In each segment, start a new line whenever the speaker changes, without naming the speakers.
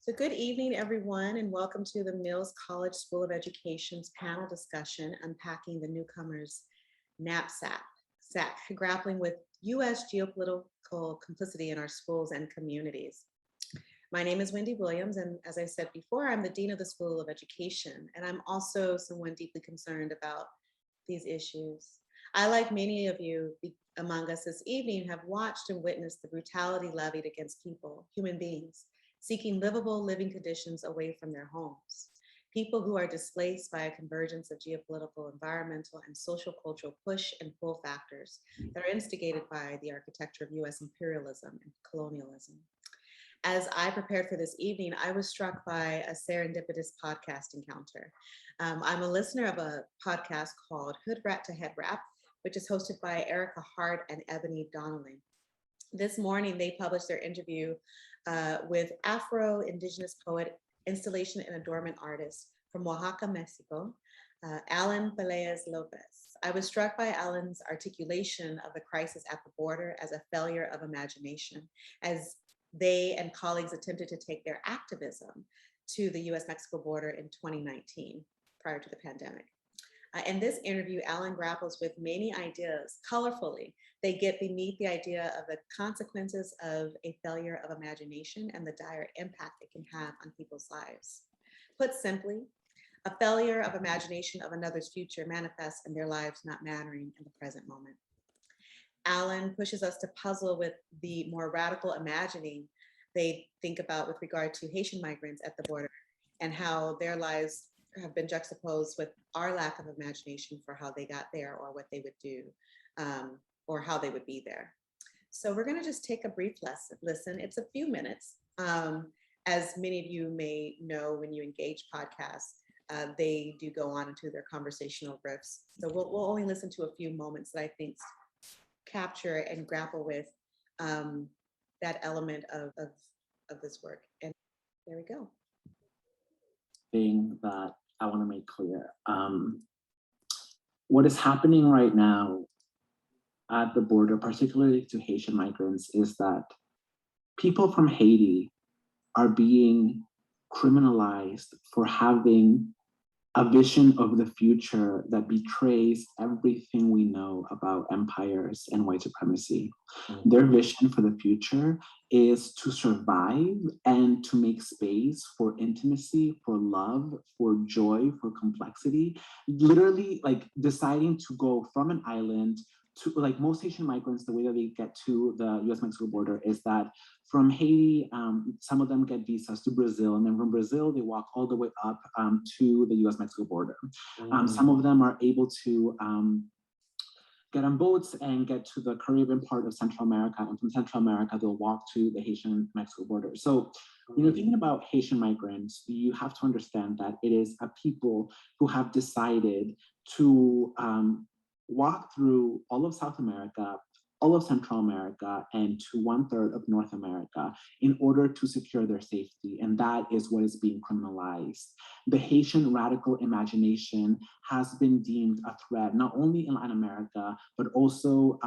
So good evening, everyone, and welcome to the Mills College School of Education's panel discussion, Unpacking the Newcomers' NAPSACK, grappling with U.S. geopolitical complicity in our schools and communities. My name is Wendy Williams, and as I said before, I'm the Dean of the School of Education, and I'm also someone deeply concerned about these issues. I, like many of you among us this evening, have watched and witnessed the brutality levied against people, human beings, seeking livable living conditions away from their homes. People who are displaced by a convergence of geopolitical, environmental, and social cultural push and pull factors that are instigated by the architecture of US imperialism and colonialism. As I prepared for this evening, I was struck by a serendipitous podcast encounter. I'm a listener of a podcast called Hood Rat to Head Rap, which is hosted by Erica Hart and Ebony Donnelly. This morning, they published their interview with Afro-Indigenous poet, installation and adornment artist from Oaxaca, Mexico, Alan Peleas Lopez. I was struck by Alan's articulation of the crisis at the border as a failure of imagination, as they and colleagues attempted to take their activism to the US-Mexico border in 2019, prior to the pandemic. In this interview, Alan grapples with many ideas colorfully. They get beneath the idea of the consequences of a failure of imagination and the dire impact it can have on people's lives. Put simply, a failure of imagination of another's future manifests in their lives not mattering in the present moment. Alan pushes us to puzzle with the more radical imagining they think about with regard to Haitian migrants at the border and how their lives have been juxtaposed with our lack of imagination for how they got there or what they would do or how they would be there. So we're gonna just take a brief listen. It's a few minutes. As many of you may know, when you engage podcasts, they do go on into their conversational riffs. So we'll only listen to a few moments that I think capture and grapple with that element of this work. And there we go.
Thing that I want to make clear. What is happening right now at the border, particularly to Haitian migrants, is that people from Haiti are being criminalized for having a vision of the future that betrays everything we know about empires and white supremacy. Their vision for the future is to survive and to make space for intimacy, for love, for joy, for complexity. Literally, like deciding to go from an island to, like most Haitian migrants, the way that they get to the US-Mexico border is that from Haiti, some of them get visas to Brazil, and then from Brazil, they walk all the way up to the US-Mexico border. Some of them are able to get on boats and get to the Caribbean part of Central America, and from Central America, they'll walk to the Haitian-Mexico border. So when you're thinking about Haitian migrants, you have to understand that it is a people who have decided to walk through all of South America, all of Central America, and to 1/3 of North America in order to secure their safety. And that is what is being criminalized. The Haitian radical imagination has been deemed a threat, not only in Latin America, but also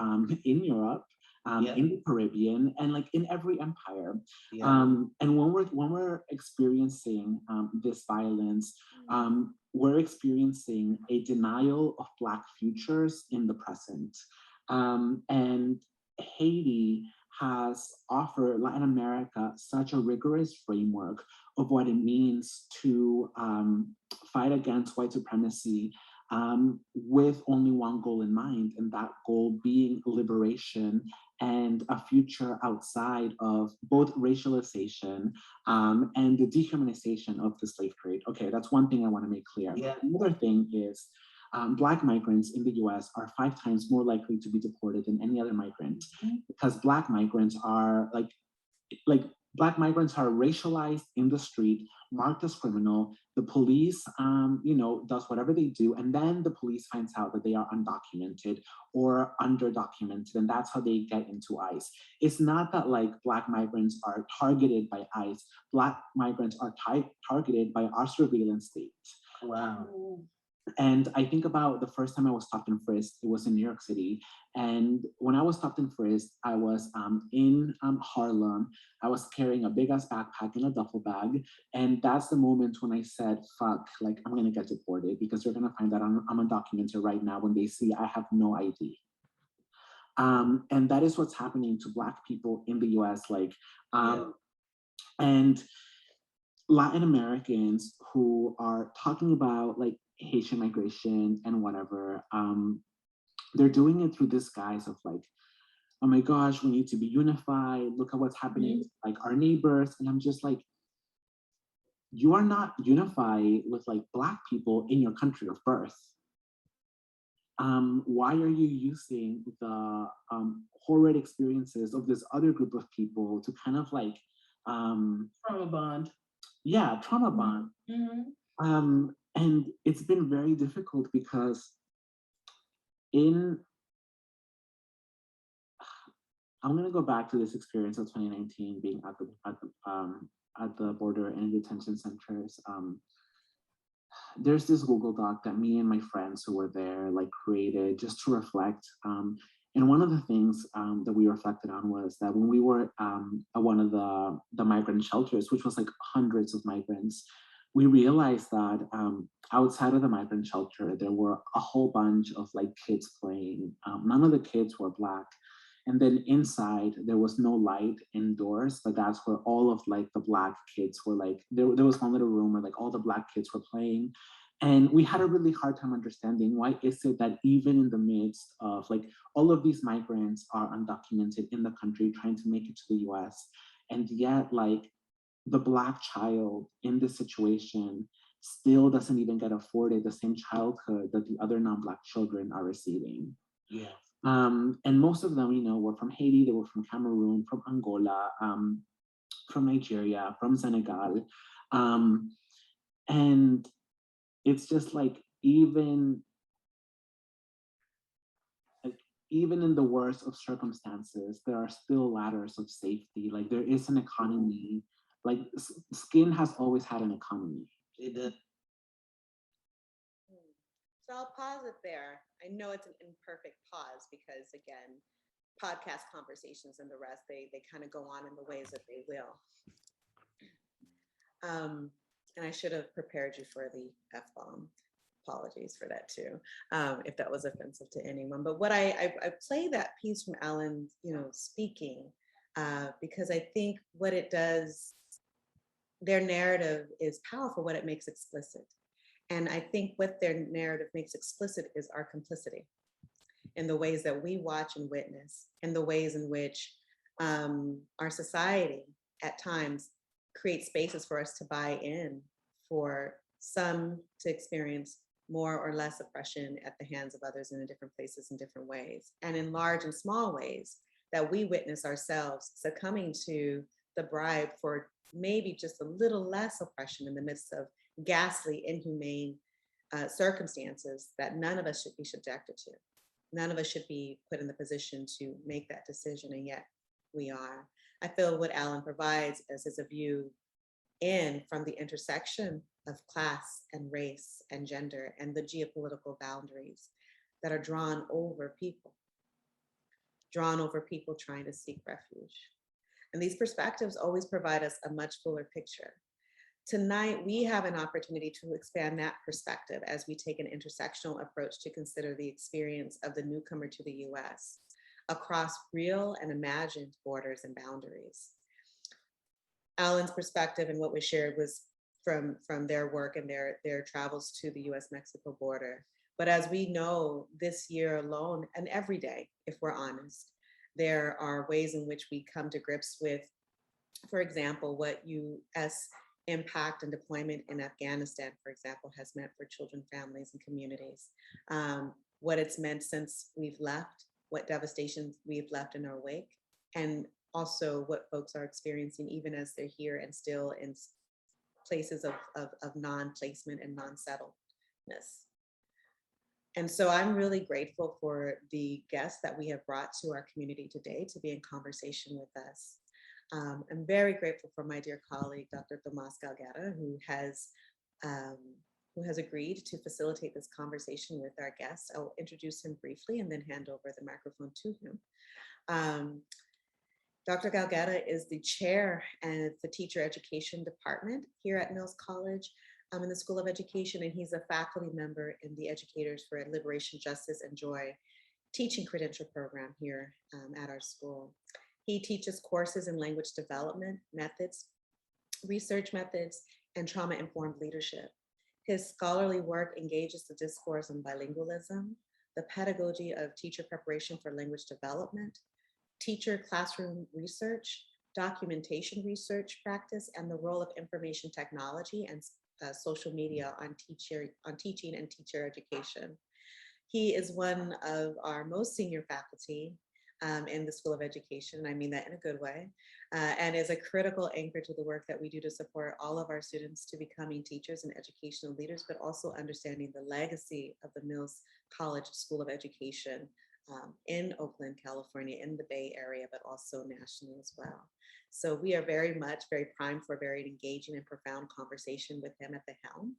in Europe, in the Caribbean, and like in every empire. And when we're experiencing this violence, we're experiencing a denial of Black futures in the present. And Haiti has offered Latin America such a rigorous framework of what it means to fight against white supremacy with only one goal in mind, and that goal being liberation and a future outside of both racialization and the dehumanization of the slave trade. Okay, that's one thing I want to make clear. Another thing is Black migrants in the US are 5 times more likely to be deported than any other migrant because Black migrants are Black migrants are racialized in the street, marked as criminal. The police, does whatever they do, and then the police finds out that they are undocumented or underdocumented, and that's how they get into ICE. It's not that like Black migrants are targeted by ICE. Black migrants are targeted by our surveillance state.
Wow.
And I think about the first time I was stopped and frisked, it was in New York City. And when I was stopped and frisked, I was in Harlem. I was carrying a big ass backpack in a duffel bag. And that's the moment when I said, fuck, like I'm gonna get deported because they're gonna find that I'm undocumented right now when they see I have no ID. And that is what's happening to Black people in the US. Like, and Latin Americans who are talking about like Haitian migration and whatever, they're doing it through this guise of like, oh my gosh, we need to be unified. Look at what's happening with like our neighbors. And I'm just like, you are not unified with like Black people in your country of birth. Why are you using the horrid experiences of this other group of people to kind of like
trauma bond?
Yeah, trauma bond. And it's been very difficult because I'm gonna go back to this experience of 2019 being at the border and detention centers. There's this Google Doc that me and my friends who were there like created just to reflect. And one of the things that we reflected on was that when we were at one of the migrant shelters, which was like hundreds of migrants, we realized that outside of the migrant shelter, there were a whole bunch of like kids playing. None of the kids were Black. And then inside, there was no light indoors, but that's where all of like the Black kids were like, there was one little room where like all the Black kids were playing. And we had a really hard time understanding why is it that even in the midst of like all of these migrants are undocumented in the country trying to make it to the US. And yet like the Black child in this situation still doesn't even get afforded the same childhood that the other non-Black children are receiving.
Yeah.
And most of them, you know, were from Haiti, they were from Cameroon, from Angola, from Nigeria, from Senegal. And it's just like even in the worst of circumstances, there are still ladders of safety. Like there is an economy. Like skin has always had an economy.
It did.
So I'll pause it there. I know it's an imperfect pause because again, podcast conversations and the rest, they kind of go on in the ways that they will. And I should have prepared you for the F-bomb. Apologies for that too, if that was offensive to anyone. But what I play that piece from Alan, you know, speaking, because I think what it does, their narrative is powerful, what it makes explicit. And I think what their narrative makes explicit is our complicity in the ways that we watch and witness, in the ways in which our society at times creates spaces for us to buy in, for some to experience more or less oppression at the hands of others in different places in different ways, and in large and small ways that we witness ourselves succumbing to the bribe for maybe just a little less oppression in the midst of ghastly, inhumane circumstances that none of us should be subjected to. None of us should be put in the position to make that decision, and yet we are. I feel what Alan provides as is a view in from the intersection of class and race and gender and the geopolitical boundaries that are drawn over people trying to seek refuge. And these perspectives always provide us a much fuller picture. Tonight, we have an opportunity to expand that perspective as we take an intersectional approach to consider the experience of the newcomer to the US across real and imagined borders and boundaries. Alan's perspective and what was shared was from their work and their travels to the US-Mexico border. But as we know, this year alone, and every day, if we're honest, there are ways in which we come to grips with, for example, what US impact and deployment in Afghanistan, for example, has meant for children, families, and communities. What it's meant since we've left, what devastation we've left in our wake, and also what folks are experiencing even as they're here and still in places of non-placement and non-settledness. And so I'm really grateful for the guests that we have brought to our community today to be in conversation with us. I'm very grateful for my dear colleague, Dr. Tomas Galguera, who has who has agreed to facilitate this conversation with our guest. I'll introduce him briefly and then hand over the microphone to him. Dr. Galgara is the chair of the Teacher Education Department here at Mills College in the School of Education, and he's a faculty member in the Educators for Liberation, Justice, and Joy teaching credential program here at our school. He teaches courses in language development methods, research methods, and trauma-informed leadership. His scholarly work engages the discourse on bilingualism, the pedagogy of teacher preparation for language development, teacher classroom research, documentation research practice, and the role of information technology and social media on teaching and teacher education. He is one of our most senior faculty in the School of Education, and I mean that in a good way, and is a critical anchor to the work that we do to support all of our students to becoming teachers and educational leaders, but also understanding the legacy of the Mills College School of Education in Oakland, California, in the Bay Area, but also nationally as well. So we are very primed for a very engaging and profound conversation with him at the helm.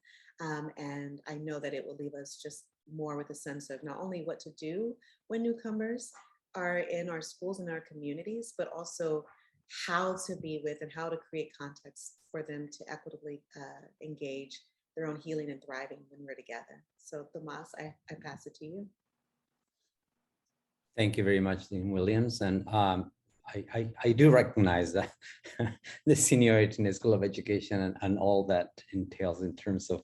And I know that it will leave us just more with a sense of not only what to do when newcomers are in our schools and our communities, but also how to be with and how to create context for them to equitably engage their own healing and thriving when we're together. So Tomas, I pass it to you.
Thank you very much, Dean Williams. And I do recognize that the seniority in the School of Education and all that entails in terms of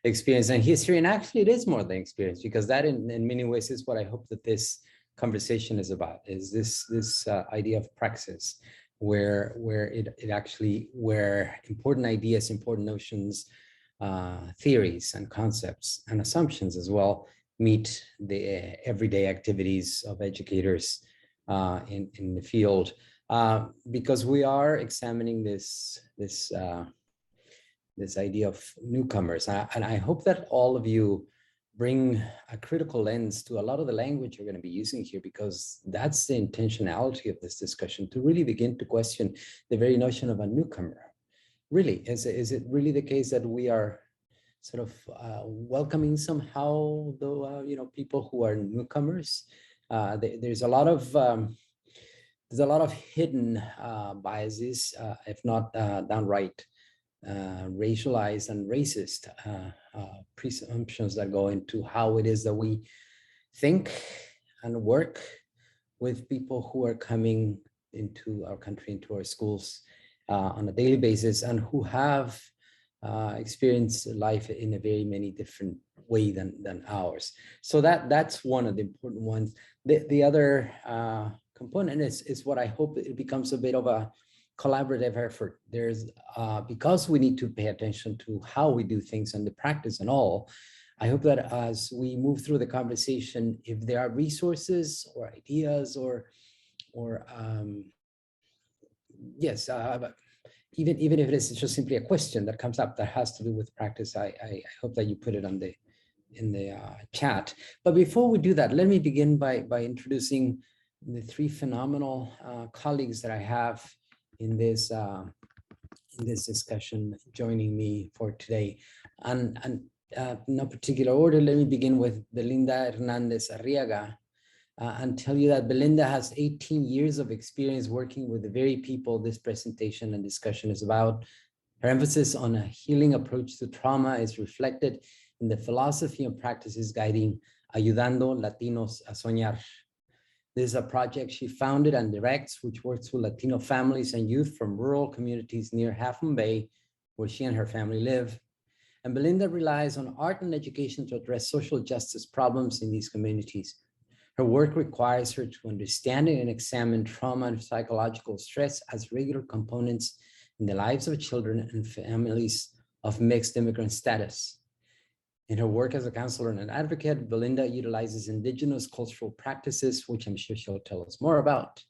experience and history. And actually it is more than experience, because that in many ways is what I hope that this conversation is about, is this idea of praxis, where important ideas, important notions, theories and concepts and assumptions as well meet the everyday activities of educators in the field, because we are examining this idea of newcomers. And I hope that all of you bring a critical lens to a lot of the language you're going to be using here, because that's the intentionality of this discussion, to really begin to question the very notion of a newcomer. Really, is it really the case that we are sort of welcoming somehow the people who are newcomers? There's a lot of hidden biases, if not downright racialized and racist presumptions that go into how it is that we think and work with people who are coming into our country, into our schools on a daily basis, and who have experienced life in a very many different way than ours. So that's one of the important ones. The other component is what I hope it becomes a bit of a collaborative effort. There's because we need to pay attention to how we do things and the practice and all. I hope that as we move through the conversation, if there are resources or ideas or yes, even if it is just simply a question that comes up that has to do with practice, I hope that you put it on in the chat. But before we do that, let me begin by introducing the three phenomenal colleagues that I have in this discussion joining me for today. And no particular order, let me begin with Belinda Hernandez Arriaga and tell you that Belinda has 18 years of experience working with the very people this presentation and discussion is about. Her emphasis on a healing approach to trauma is reflected in the philosophy and practices guiding Ayudando Latinos a Soñar. This is a project she founded and directs, which works with Latino families and youth from rural communities near Half Moon Bay, where she and her family live. And Belinda relies on art and education to address social justice problems in these communities. Her work requires her to understand and examine trauma and psychological stress as regular components in the lives of children and families of mixed immigrant status. In her work as a counselor and an advocate, Belinda utilizes indigenous cultural practices, which I'm sure she'll tell us more about.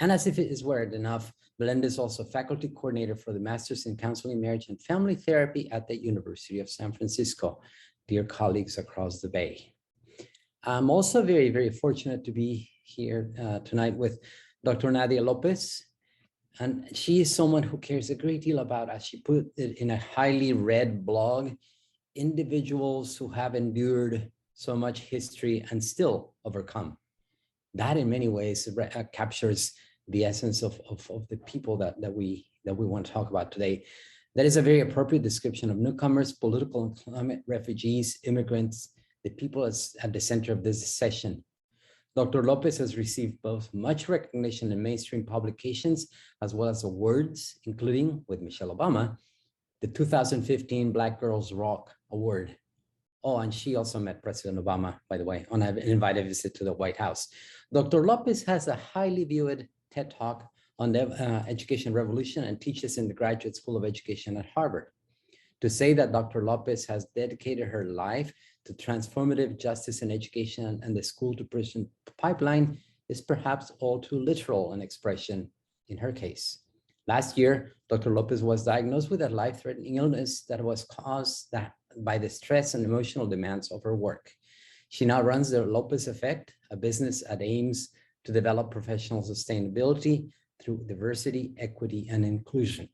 And as if it is weird enough, Belinda is also faculty coordinator for the Masters in Counseling, Marriage, and Family Therapy at the University of San Francisco. Dear colleagues across the Bay. I'm also very, very fortunate to be here tonight with Dr. Nadia Lopez. And she is someone who cares a great deal about, as she put it in a highly read blog, individuals who have endured so much history and still overcome. That in many ways captures the essence of the people that we want to talk about today. That is a very appropriate description of newcomers, political and climate refugees, immigrants, the people at the center of this session. Dr. Lopez has received both much recognition in mainstream publications as well as awards, including with Michelle Obama, the 2015 Black Girls Rock Award. Oh, and she also met President Obama, by the way, on an invited visit to the White House. Dr. Lopez has a highly viewed TED Talk on the education revolution and teaches in the Graduate School of Education at Harvard. To say that Dr. Lopez has dedicated her life to transformative justice in education and the school to prison pipeline is perhaps all too literal an expression in her case. Last year, Dr. Lopez was diagnosed with a life-threatening illness that was caused by the stress and emotional demands of her work. She now runs the Lopez Effect, a business that aims to develop professional sustainability through diversity, equity, and inclusion.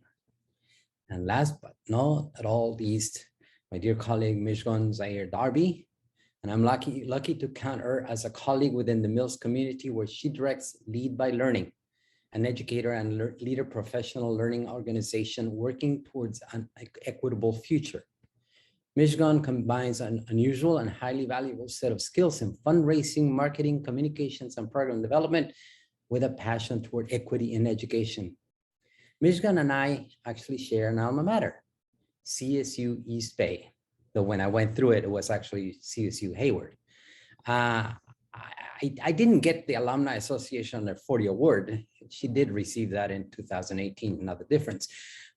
And last but not at all least, my dear colleague, Mishgon Zaire Darby, and I'm lucky to count her as a colleague within the Mills community, where she directs Lead by Learning, an educator and leader professional learning organization working towards an equitable future. Mishgon combines an unusual and highly valuable set of skills in fundraising, marketing, communications, and program development with a passion toward equity in education. Mishgon and I actually share an alma mater, CSU East Bay. Though when I went through it, it was actually CSU Hayward. I didn't get the Alumni Association their 40 award. She did receive that in 2018, not the difference.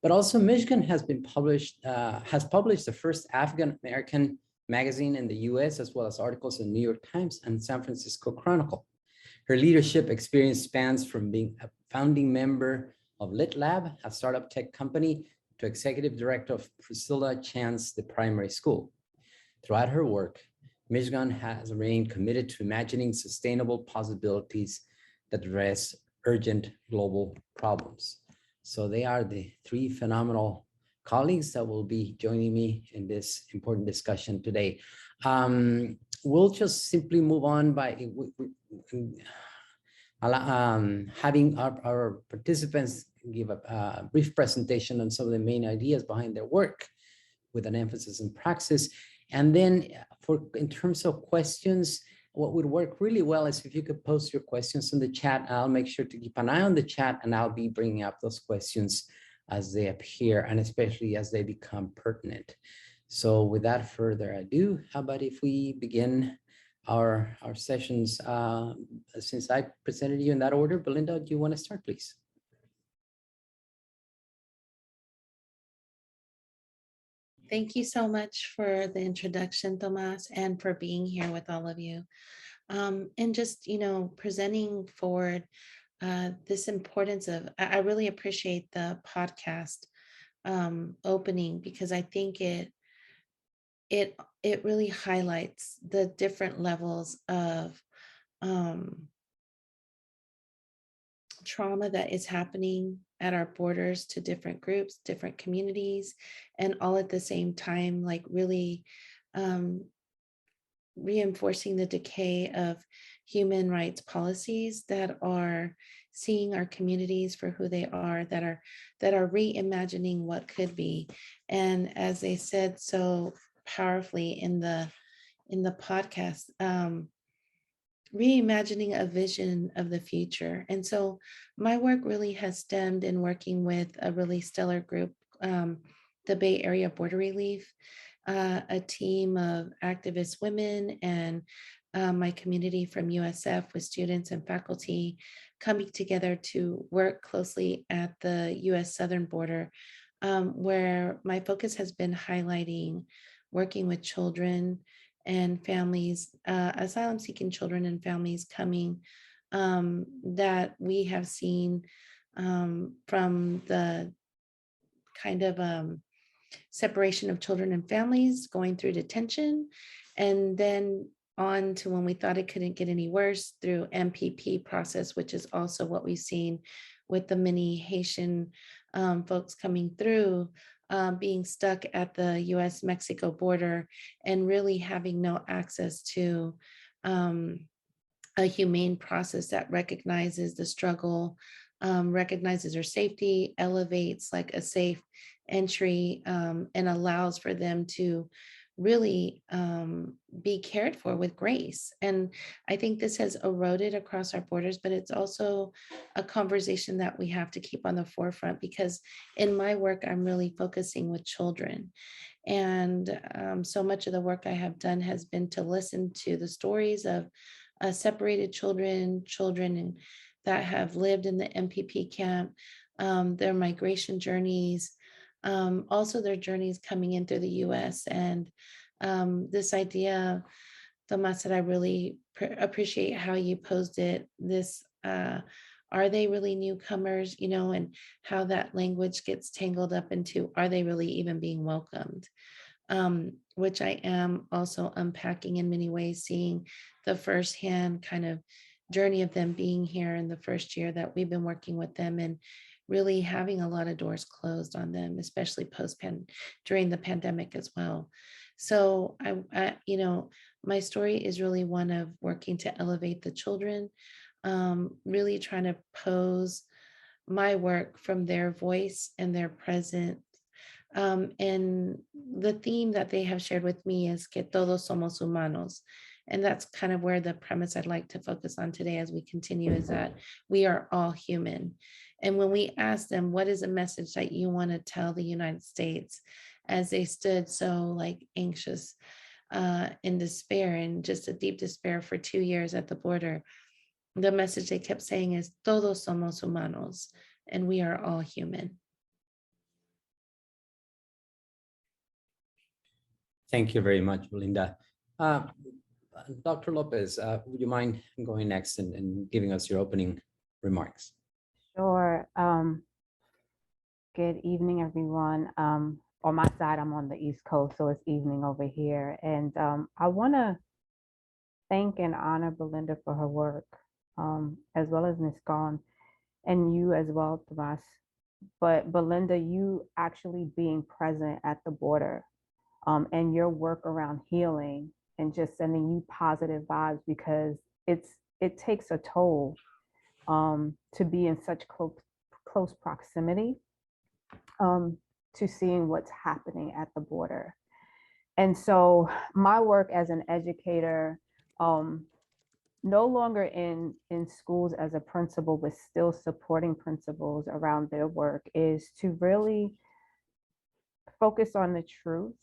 But also Michigan has published the first African-American magazine in the US, as well as articles in New York Times and San Francisco Chronicle. Her leadership experience spans from being a founding member of Lit Lab, a startup tech company, to executive director of Priscilla Chance, the primary school. Throughout her work, Michigan has remained committed to imagining sustainable possibilities that address urgent global problems. So they are the three phenomenal colleagues that will be joining me in this important discussion today. We'll just simply move on by having our participants give a brief presentation on some of the main ideas behind their work with an emphasis in praxis. And then in terms of questions, what would work really well is if you could post your questions in the chat. I'll make sure to keep an eye on the chat, and I'll be bringing up those questions as they appear, and especially as they become pertinent. So without further ado, how about if we begin our sessions, since I presented you in that order. Belinda, do you want to start, please?
Thank you so much for the introduction, Tomas, and for being here with all of you. And just, presenting forward this importance of, I really appreciate the podcast opening, because I think it really highlights the different levels of trauma that is happening at our borders to different groups, different communities, and all at the same time, like really reinforcing the decay of human rights policies that are seeing our communities for who they are, that are reimagining what could be. And as they said so powerfully in the podcast, reimagining a vision of the future. And so my work really has stemmed in working with a really stellar group, the Bay Area Border Relief, a team of activist women, and my community from USF with students and faculty coming together to work closely at the US southern border, where my focus has been highlighting working with children and families, asylum-seeking children and families coming, that we have seen from the kind of separation of children and families going through detention, and then on to when we thought it couldn't get any worse through MPP process, which is also what we've seen with the many Haitian folks coming through, being stuck at the US-Mexico border and really having no access to a humane process that recognizes the struggle, recognizes their safety, elevates like a safe entry, and allows for them to really be cared for with grace. And I think this has eroded across our borders, but it's also a conversation that we have to keep on the forefront, because in my work, I'm really focusing with children. And so much of the work I have done has been to listen to the stories of separated children that have lived in the MPP camp, their migration journeys, also their journeys coming in through the US. And this idea, Tomas, that I really appreciate how you posed it, this, are they really newcomers, and how that language gets tangled up into, are they really even being welcomed? Which I am also unpacking in many ways, seeing the firsthand kind of journey of them being here in the first year that we've been working with them, and really having a lot of doors closed on them, especially during the pandemic as well. So my story is really one of working to elevate the children, really trying to pose my work from their voice and their presence. And the theme that they have shared with me is que todos somos humanos. And that's kind of where the premise I'd like to focus on today as we continue, is that we are all human. And when we ask them, what is a message that you want to tell the United States, as they stood so like anxious, in despair, and just a deep despair for 2 years at the border, the message they kept saying is todos somos humanos, and we are all human.
Thank you very much, Belinda. Dr. Lopez, would you mind going next and giving us your opening remarks?
Sure. Good evening, everyone. On my side, I'm on the East Coast, so it's evening over here. And I want to thank and honor Belinda for her work, as well as Ms. Gahn, and you as well, Tomas. But Belinda, you actually being present at the border, and your work around healing and just sending you positive vibes, because it takes a toll to be in such close proximity to seeing what's happening at the border. And so my work as an educator, no longer in schools as a principal, but still supporting principals around their work, is to really focus on the truth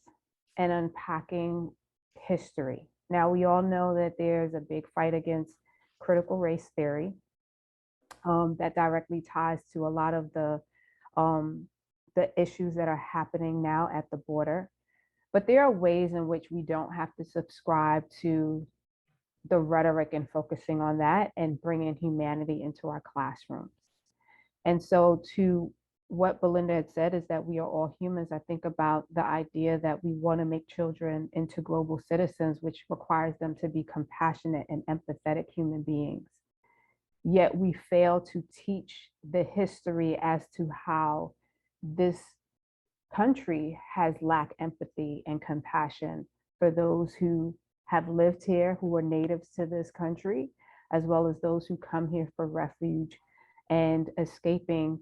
and unpacking history. Now, we all know that there's a big fight against critical race theory that directly ties to a lot of the issues that are happening now at the border. But there are ways in which we don't have to subscribe to the rhetoric and focusing on that, and bringing humanity into our classrooms. And so to what Belinda had said, is that we are all humans. I think about the idea that we want to make children into global citizens, which requires them to be compassionate and empathetic human beings. Yet we fail to teach the history as to how this country has lacked empathy and compassion for those who have lived here, who are natives to this country, as well as those who come here for refuge and escaping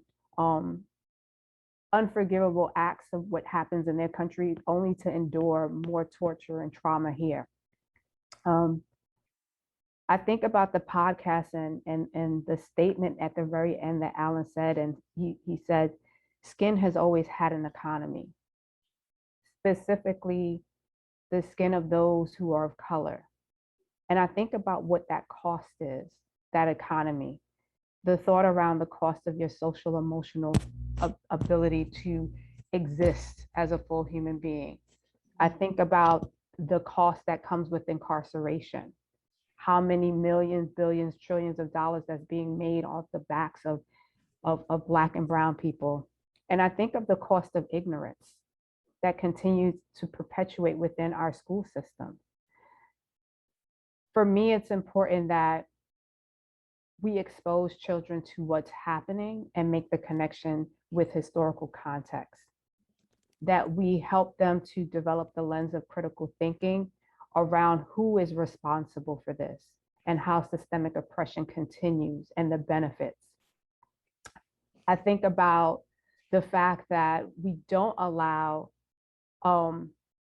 unforgivable acts of what happens in their country, only to endure more torture and trauma here. I think about the podcast and the statement at the very end that Alan said, and he said, skin has always had an economy, specifically the skin of those who are of color. And I think about what that cost is, that economy, the thought around the cost of your social, emotional ability to exist as a full human being. I think about the cost that comes with incarceration, how many millions, billions, trillions of dollars that's being made off the backs of Black and brown people. And I think of the cost of ignorance that continues to perpetuate within our school system. For me, it's important that we expose children to what's happening and make the connection with historical context, that we help them to develop the lens of critical thinking around who is responsible for this and how systemic oppression continues and the benefits. I think about the fact that we don't allow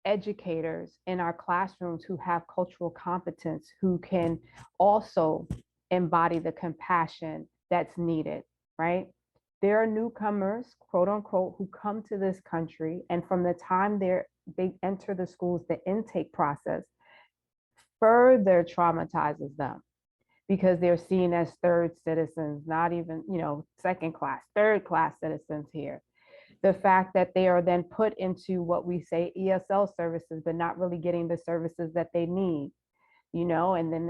educators in our classrooms who have cultural competence, who can also embody the compassion that's needed, right? There are newcomers, quote unquote, who come to this country, and from the time they enter the schools, the intake process further traumatizes them because they're seen as third citizens, not even, second class, third class citizens here. The fact that they are then put into what we say ESL services, but not really getting the services that they need, and then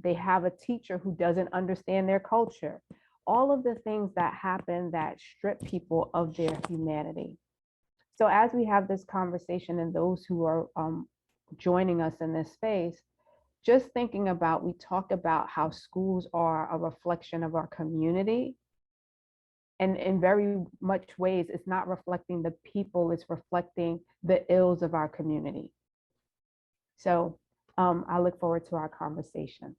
they have a teacher who doesn't understand their culture. All of the things that happen that strip people of their humanity. So as we have this conversation, and those who are joining us in this space, just thinking about, we talk about how schools are a reflection of our community. And in very much ways, it's not reflecting the people, it's reflecting the ills of our community. So I look forward to our conversation.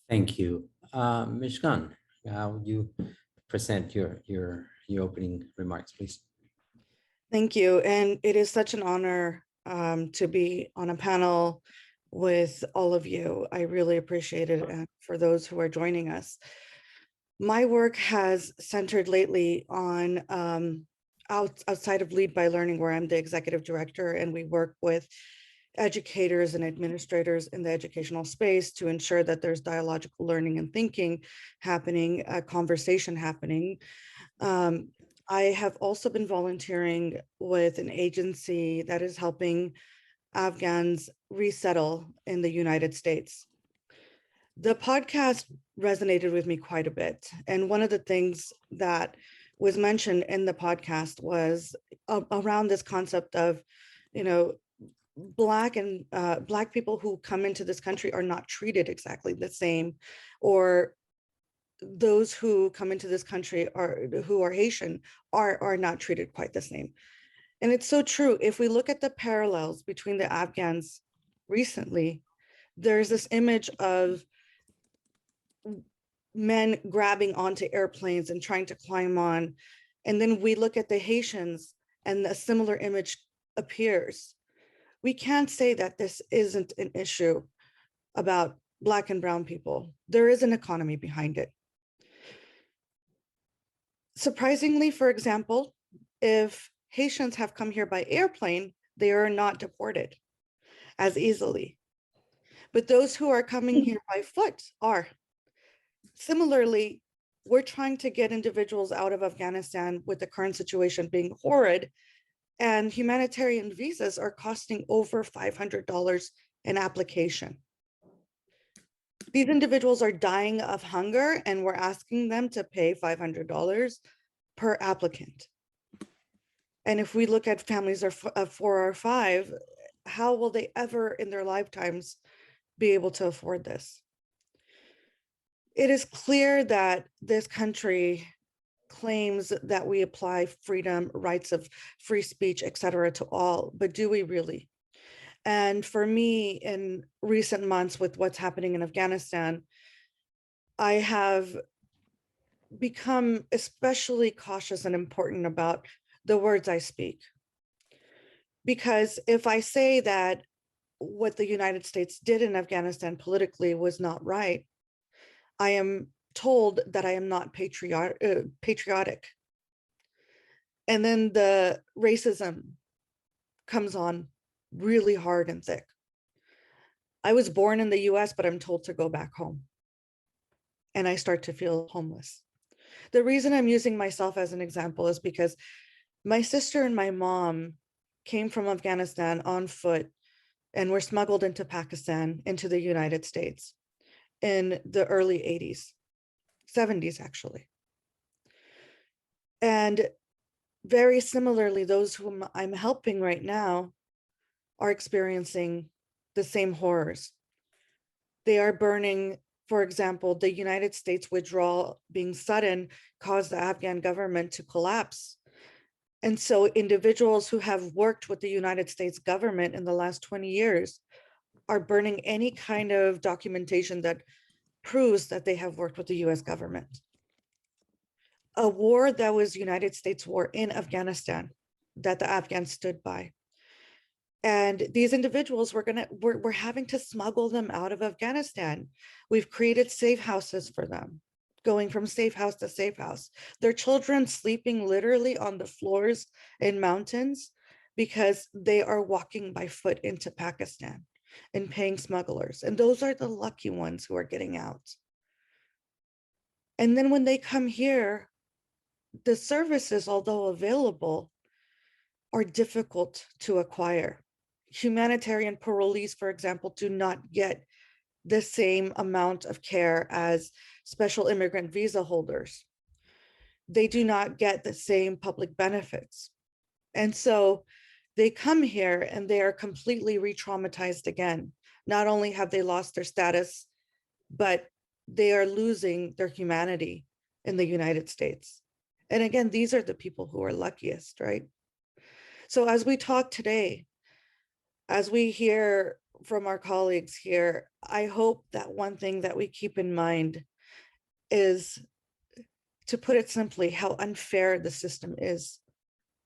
Thank you. Ms. Gunn, would you present your opening remarks, please?
Thank you. And it is such an honor to be on a panel with all of you. I really appreciate it. And for those who are joining us, my work has centered lately on outside of Lead by Learning, where I'm the executive director, and we work with educators and administrators in the educational space to ensure that there's dialogical learning and thinking happening, a conversation happening. I have also been volunteering with an agency that is helping Afghans resettle in the United States. The podcast resonated with me quite a bit. And one of the things that was mentioned in the podcast was around this concept of, Black people who come into this country are not treated exactly the same, or those who come into this country who are Haitian are not treated quite the same. And it's so true. If we look at the parallels between the Afghans recently, there's this image of men grabbing onto airplanes and trying to climb on. And then we look at the Haitians and a similar image appears. We can't say that this isn't an issue about Black and brown people. There is an economy behind it. Surprisingly, for example, if Haitians have come here by airplane, they are not deported as easily. But those who are coming here by foot are. Similarly, we're trying to get individuals out of Afghanistan with the current situation being horrid, and humanitarian visas are costing over $500 an application. These individuals are dying of hunger, and we're asking them to pay $500 per applicant. And if we look at families of 4 or 5, how will they ever in their lifetimes be able to afford this? It is clear that this country claims that we apply freedom, rights of free speech, et cetera, to all, but do we really? And for me, in recent months with what's happening in Afghanistan, I have become especially cautious and important about the words I speak. Because if I say that what the United States did in Afghanistan politically was not right, I am told that I am not patriotic. And then the racism comes on really hard and thick. I was born in the US, but I'm told to go back home. And I start to feel homeless. The reason I'm using myself as an example is because my sister and my mom came from Afghanistan on foot and were smuggled into Pakistan, into the United States in the early 80s, 70s actually. And very similarly, those whom I'm helping right now are experiencing the same horrors. They are burning For example, the United States withdrawal being sudden caused the Afghan government to collapse. And so individuals who have worked with the United States government in the last 20 years are burning any kind of documentation that proves that they have worked with the US government. A war that was United States war in Afghanistan that the Afghans stood by. And these individuals, we're having to smuggle them out of Afghanistan. We've created safe houses for them, going from safe house to safe house. Their children sleeping literally on the floors in mountains because they are walking by foot into Pakistan and paying smugglers. And those are the lucky ones who are getting out. And then when they come here, the services, although available, are difficult to acquire. Humanitarian parolees, for example, do not get the same amount of care as special immigrant visa holders. They do not get the same public benefits. And so they come here and they are completely re-traumatized again. Not only have they lost their status, but they are losing their humanity in the United States. And again, these are the people who are luckiest, right? So as we talk today, as we hear from our colleagues here, I hope that one thing that we keep in mind is, to put it simply, how unfair the system is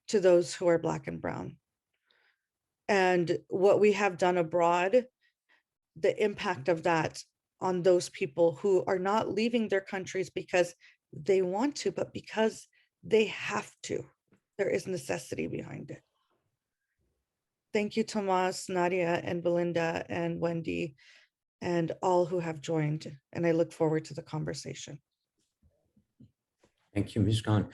to those who are Black and brown. And what we have done abroad, the impact of that on those people who are not leaving their countries because they want to, but because they have to. There is necessity behind it. Thank you, Tomas, Nadia, and Belinda, and Wendy, and all who have joined. And I look forward to the conversation.
Thank you, Ms. Khan.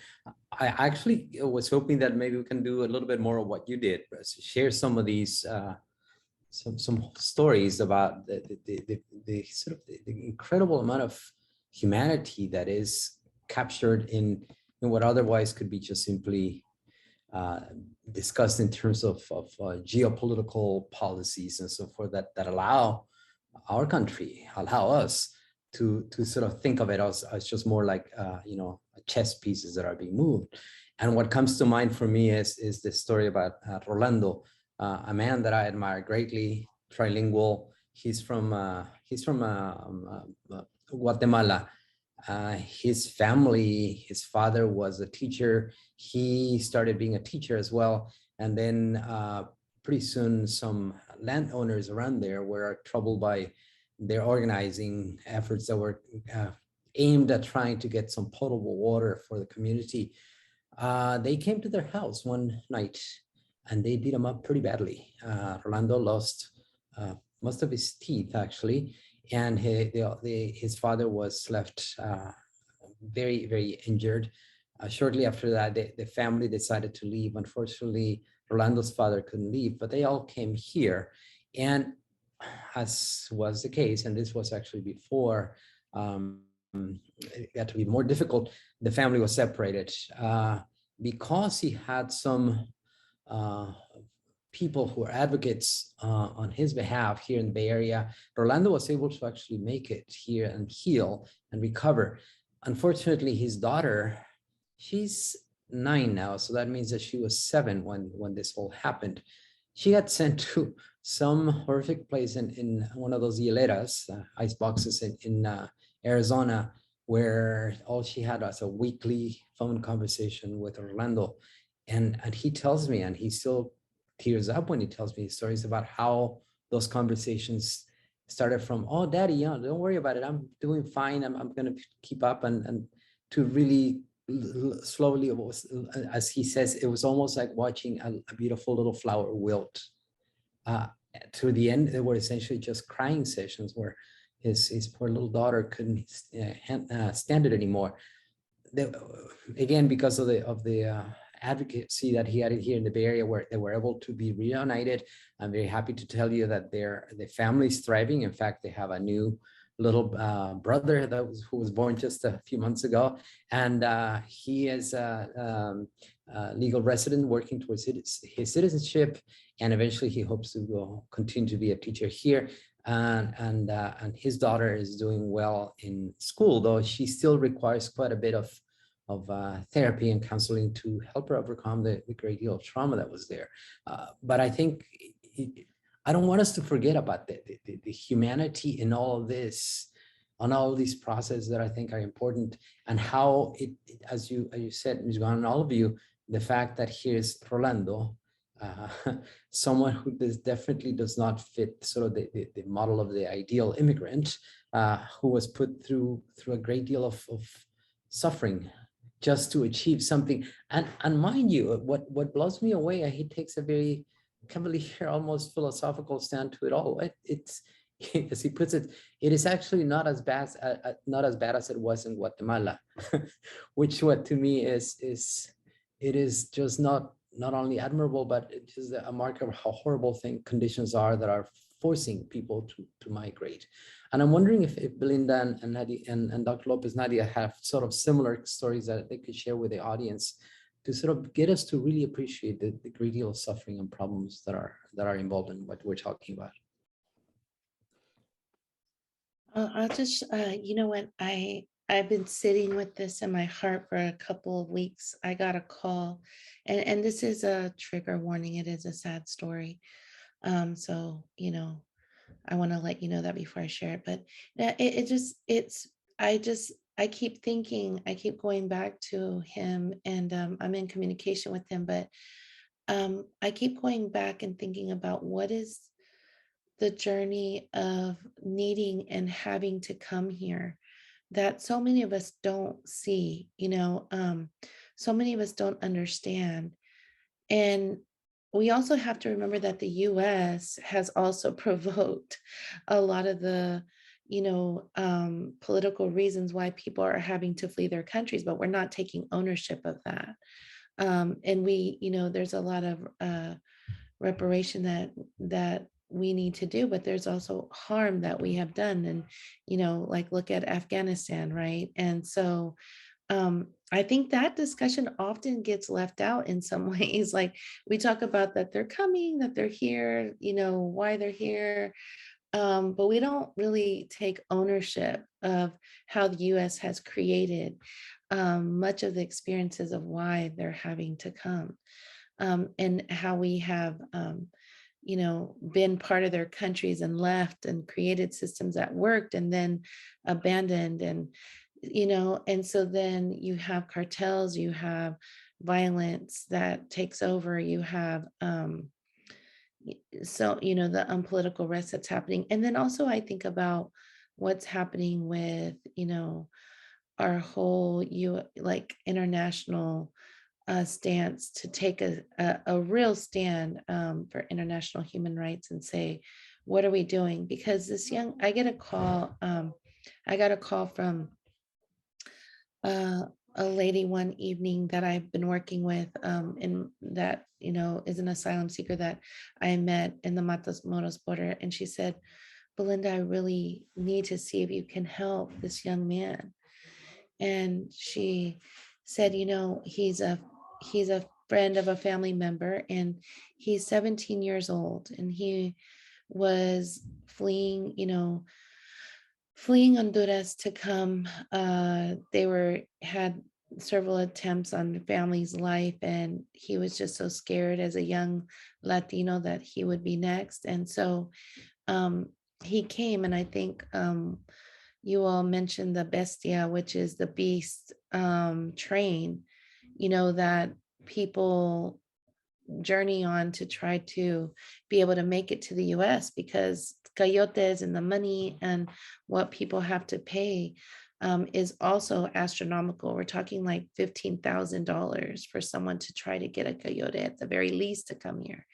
I actually was hoping that maybe we can do a little bit more of what you did, share some of these some stories about the sort of the incredible amount of humanity that is captured in what otherwise could be just simply discussed in terms of geopolitical policies and so forth that allow our country, allow us to sort of think of it as just more like chess pieces that are being moved. And what comes to mind for me is the story about Rolando, a man that I admire greatly, trilingual. He's from Guatemala. His family, his father was a teacher. He started being a teacher as well. And then pretty soon some landowners around there were troubled by their organizing efforts that were aimed at trying to get some potable water for the community. They came to their house one night and they beat him up pretty badly. Rolando lost most of his teeth actually. And his father was left very, very injured. Shortly after that, the family decided to leave. Unfortunately, Rolando's father couldn't leave, but they all came here. And as was the case, and this was actually before it got to be more difficult, the family was separated. Because he had some people who are advocates on his behalf here in the Bay Area, Rolando was able to actually make it here and heal and recover. Unfortunately, his daughter, she's 9 now, so that means that she was 7 when this all happened. She got sent to some horrific place in one of those hieleras, ice boxes in Arizona, where all she had was a weekly phone conversation with Rolando. And he tells me, and he still tears up when he tells me stories about how those conversations started from, oh, Daddy, don't worry about it. I'm doing fine. I'm going to keep up. And to really slowly, as he says, it was almost like watching a beautiful little flower wilt. To the end, there were essentially just crying sessions where his poor little daughter couldn't stand it anymore. Again, because of the advocacy that he had here in the Bay Area, where they were able to be reunited. I'm very happy to tell you that the family is thriving. In fact, they have a new little brother who was born just a few months ago, and he is a legal resident working towards his citizenship, and eventually he hopes to continue to be a teacher here. and his daughter is doing well in school, though she still requires quite a bit of therapy and counseling to help her overcome the great deal of trauma that was there. But I think I don't want us to forget about the humanity in all of this, on all of these processes that I think are important, and how as you said, Ms. Guan, and all of you, the fact that here's Rolando, someone who definitely does not fit sort of the model of the ideal immigrant, who was put through a great deal of suffering just to achieve something. And mind you, what blows me away, he takes a very cavalier, almost philosophical stand to it all. It's as he puts it, it is actually not as bad as it was in Guatemala, which what to me is it is just not only admirable, but it's just a marker of how horrible conditions are that are forcing people to migrate. And I'm wondering if Belinda and Nadia and Dr. Lopez Nadia have sort of similar stories that they could share with the audience to sort of get us to really appreciate the great deal of suffering and problems that are involved in what we're talking about.
I'll just, you know what, I've been sitting with this in my heart for a couple of weeks. I got a call, and this is a trigger warning. It is a sad story. So, you know, I want to let you know that before I share it, but I keep thinking, I keep going back to him, and I'm in communication with him, but I keep going back and thinking about what is the journey of needing and having to come here that so many of us don't see, so many of us don't understand. And we also have to remember that the US has also provoked a lot of the, political reasons why people are having to flee their countries, but we're not taking ownership of that. And we, there's a lot of reparation that we need to do, but there's also harm that we have done. And, like look at Afghanistan, right? And so I think that discussion often gets left out in some ways. Like we talk about that they're coming, that they're here, why they're here. But we don't really take ownership of how the US has created much of the experiences of why they're having to come, and how we have, been part of their countries and left and created systems that worked and then abandoned. And so then you have cartels, you have violence that takes over, you have, the unpolitical rest that's happening. And then also I think about what's happening with, our whole international stance to take a real stand for international human rights and say, what are we doing? Because I got a call from a lady one evening that I've been working with, in that, is an asylum seeker that I met in the Matamoros border. And she said, Belinda, I really need to see if you can help this young man. And she said, he's a friend of a family member, and he's 17 years old, and he was fleeing Honduras to come. They had several attempts on the family's life, and he was just so scared as a young Latino that he would be next. And so he came, and I think you all mentioned the bestia, which is the beast train, that people journey on to try to be able to make it to the US, because coyotes and the money and what people have to pay is also astronomical. We're talking like $15,000 for someone to try to get a coyote at the very least to come here.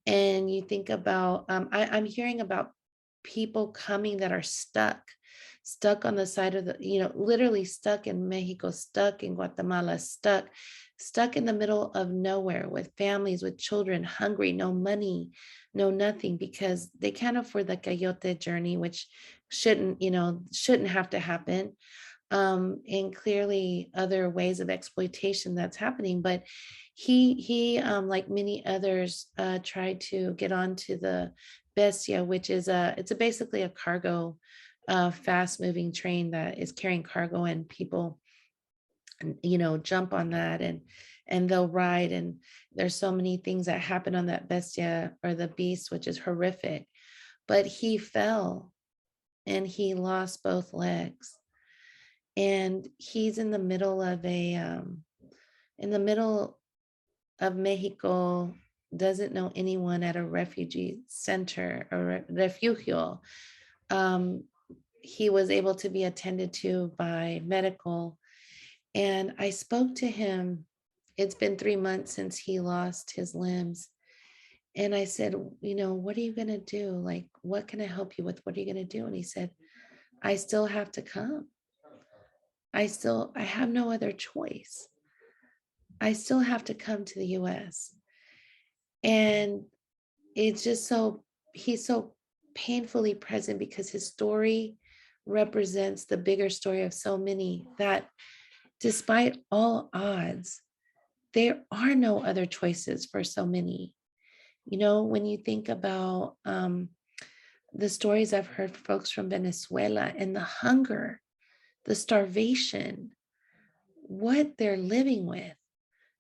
And you think about, I'm hearing about people coming that are stuck on the side of the, literally stuck in Mexico, stuck in Guatemala, stuck in the middle of nowhere with families, with children, hungry, no money, no nothing, because they can't afford the coyote journey, which shouldn't have to happen. And clearly other ways of exploitation that's happening. But he like many others, tried to get onto the Bestia, which is basically a cargo, fast moving train that is carrying cargo, and people, jump on that and they'll ride. And there's so many things that happen on that Bestia, or the beast, which is horrific. But he fell and he lost both legs. And he's in the middle of Mexico, doesn't know anyone at a refugee center or refugio. He was able to be attended to by medical. And I spoke to him. It's been 3 months since he lost his limbs. And I said, what are you going to do? Like, what can I help you with? What are you going to do? And he said, I still have to come. I have no other choice. I still have to come to the US. And it's just he's so painfully present, because his story represents the bigger story of so many, that despite all odds, there are no other choices for so many. When you think about the stories I've heard from folks from Venezuela, and the hunger, the starvation, what they're living with.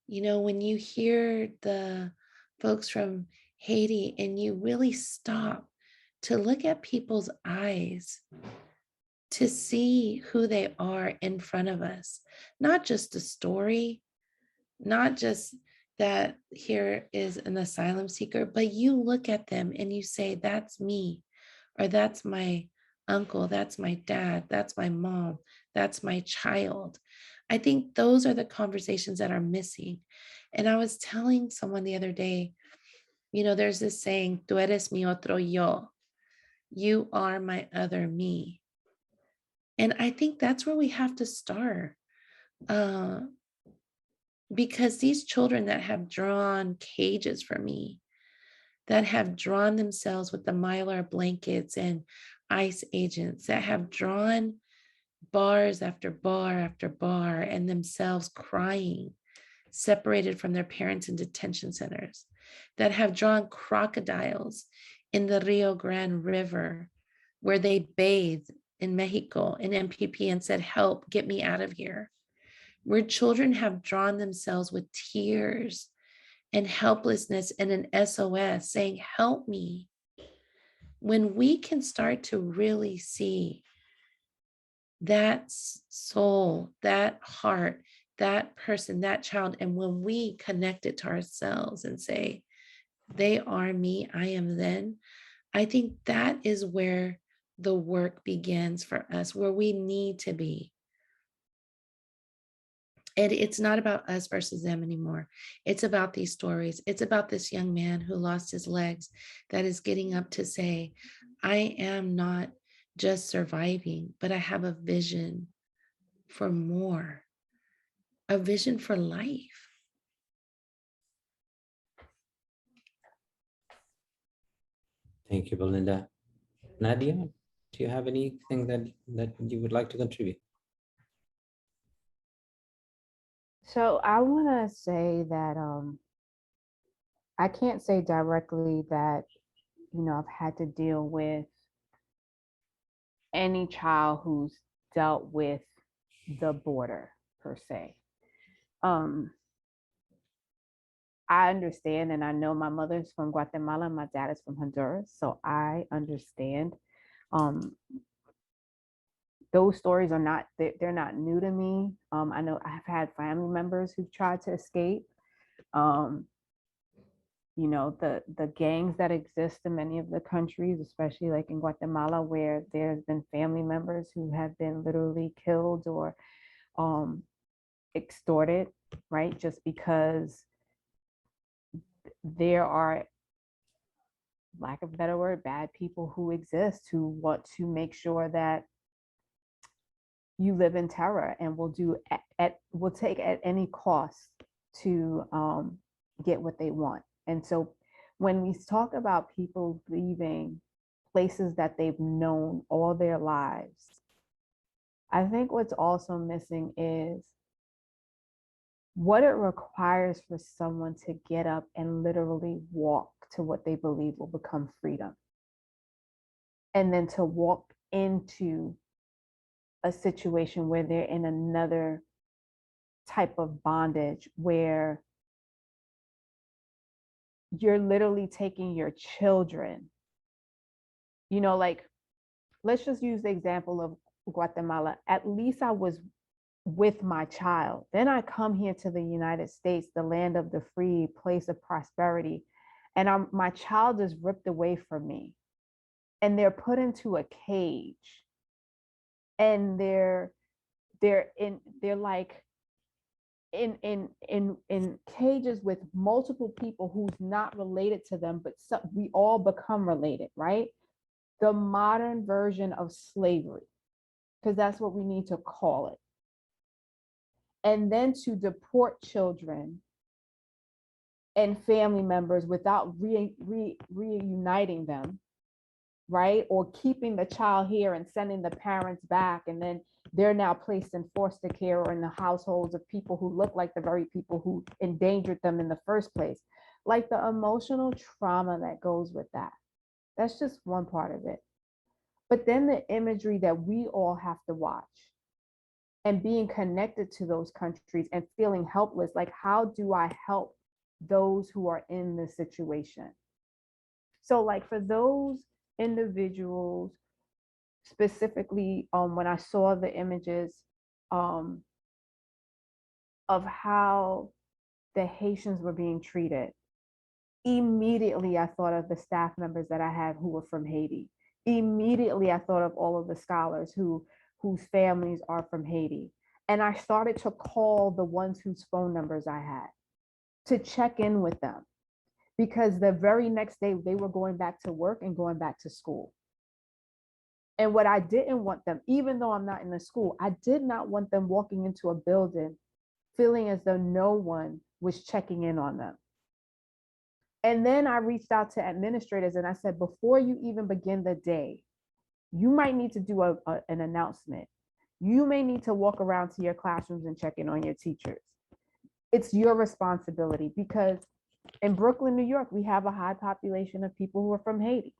When you hear the folks from Haiti, and you really stop to look at people's eyes, to see who they are in front of us, not just a story, not just that here is an asylum seeker, but you look at them and you say, that's me, or that's my uncle, that's my dad, that's my mom, that's my child. I think those are the conversations that are missing. And I was telling someone the other day, there's this saying, tú eres mi otro yo. You are my other me. And I think that's where we have to start. Because these children that have drawn cages for me, that have drawn themselves with the Mylar blankets and ICE agents, that have drawn bars after bar after bar, and themselves crying, separated from their parents in detention centers, that have drawn crocodiles in the Rio Grande River, where they bathed in Mexico in MPP and said, help, get me out of here. Where children have drawn themselves with tears and helplessness and an SOS saying, help me. When we can start to really see that soul, that heart, that person, that child, and when we connect it to ourselves and say, they are me, I am them, I think that is where the work begins for us, where we need to be. And it's not about us versus them anymore. It's about these stories. It's about this young man who lost his legs that is getting up to say, I am not just surviving, but I have a vision for more, a vision for life.
Thank you, Belinda. Nadia, do you have anything that you would like to contribute?
So I want to say that I can't say directly that, I've had to deal with any child who's dealt with the border per se. I understand, and I know my mother's from Guatemala, my dad is from Honduras, so I understand. Those stories are not, they're not new to me. I know I've had family members who've tried to escape. The gangs that exist in many of the countries, especially like in Guatemala, where there's been family members who have been literally killed or extorted, right? Just because there are, lack of a better word, bad people who exist who want to make sure that you live in terror and will take at any cost to get what they want. And so when we talk about people leaving places that they've known all their lives, I think what's also missing is what it requires for someone to get up and literally walk to what they believe will become freedom. and then to walk into a situation where they're in another type of bondage where you're literally taking your children, you know, like, let's just use the example of Guatemala. At least I was with my child. Then I come here to the United States, the land of the free, place of prosperity, and my child is ripped away from me, and they're put into a cage, and they're like in cages with multiple people who's not related to them, but we all become related, right? The modern version of slavery, because that's what we need to call it. And then to deport children and family members without reuniting them, right? Or keeping the child here and sending the parents back, and then they're now placed in foster care or in the households of people who look like the very people who endangered them in the first place. Like the emotional trauma that goes with that. That's just one part of it. But then the imagery that we all have to watch, and being connected to those countries and feeling helpless, like, how do I help those who are in this situation? So like for those individuals, specifically when I saw the images of how the Haitians were being treated, immediately I thought of the staff members that I had who were from Haiti. Immediately I thought of all of the scholars whose families are from Haiti. And I started to call the ones whose phone numbers I had to check in with them, because the very next day they were going back to work and going back to school. And what I didn't want them, even though I'm not in the school, I did not want them walking into a building feeling as though no one was checking in on them. And then I reached out to administrators and I said, before you even begin the day, you might need to do an announcement. You may need to walk around to your classrooms and check in on your teachers. It's your responsibility, because in Brooklyn, New York, we have a high population of people who are from Haiti.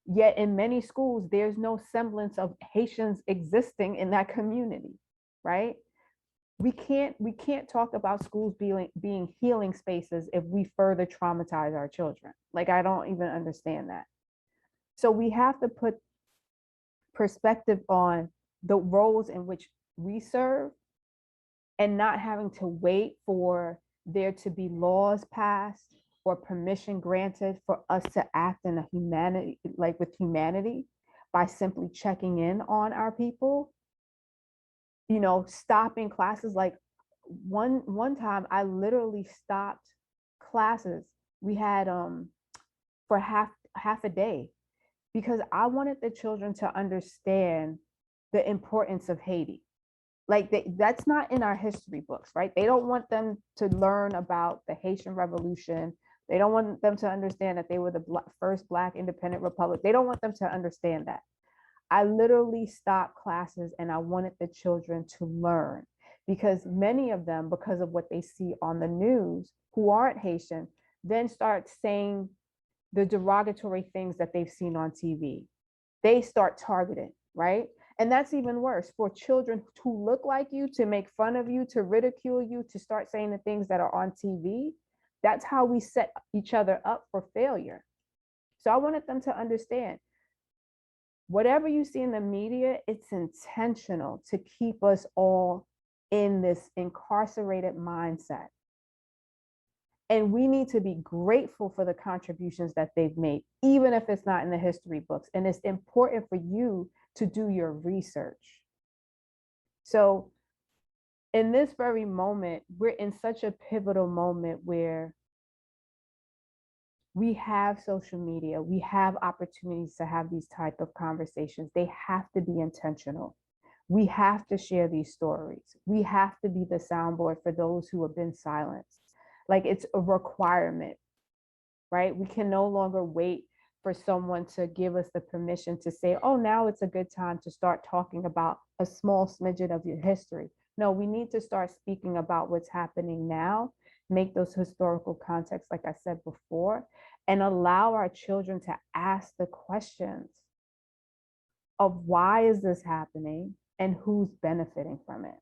Yet in many schools, there's no semblance of Haitians existing in that community, right? We can't talk about schools being healing spaces if we further traumatize our children. Like, I don't even understand that. So we have to put perspective on the roles in which we serve, and not having to wait for there to be laws passed or permission granted for us to act in a humanity, like with humanity, by simply checking in on our people. You know, stopping classes. Like one time I literally stopped classes we had for half a day, because I wanted the children to understand the importance of Haiti. Like that's not in our history books, right? They don't want them to learn about the Haitian Revolution. They don't want them to understand that they were the first Black independent republic. They don't want them to understand that. I literally stopped classes and I wanted the children to learn, because many of them, because of what they see on the news, who aren't Haitian, then start saying the derogatory things that they've seen on TV. They start targeting, right? And that's even worse, for children who look like you to make fun of you, to ridicule you, to start saying the things that are on TV. That's how we set each other up for failure. So I wanted them to understand, whatever you see in the media, it's intentional to keep us all in this incarcerated mindset. And we need to be grateful for the contributions that they've made, even if it's not in the history books. And it's important for you to do your research. So in this very moment, we're in such a pivotal moment where we have social media, we have opportunities to have these type of conversations. They have to be intentional. We have to share these stories. We have to be the soundboard for those who have been silenced. Like, it's a requirement, right? We can no longer wait for someone to give us the permission to say, oh, now it's a good time to start talking about a small smidget of your history. No, we need to start speaking about what's happening now, make those historical contexts, like I said before, and allow our children to ask the questions. of why is this happening and who's benefiting from it.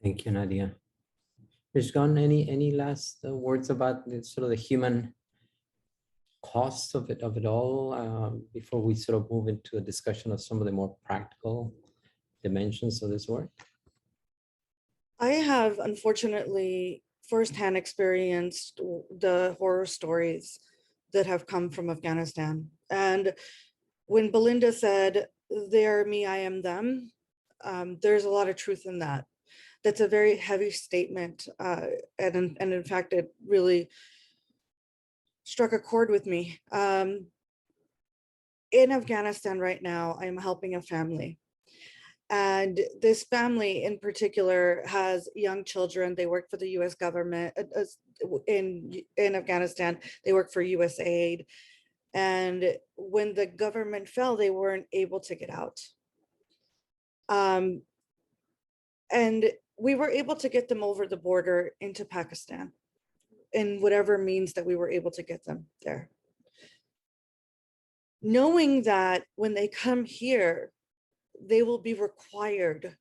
Thank you, Nadia. Rishgan, any last words about the sort of the human cost of it all before we sort of move into a discussion of some of the more practical dimensions of this work?
I have unfortunately firsthand experienced the horror stories that have come from Afghanistan. And when Belinda said, "They're me, I am them," there's a lot of truth in that. That's a very heavy statement. And in fact, it really struck a chord with me. In Afghanistan right now, I'm helping a family. And this family in particular has young children. They work for the US government in Afghanistan. They work for USAID. And when the government fell, they weren't able to get out. And we were able to get them over the border into Pakistan in whatever means that we were able to get them there. Knowing that when they come here, they will be required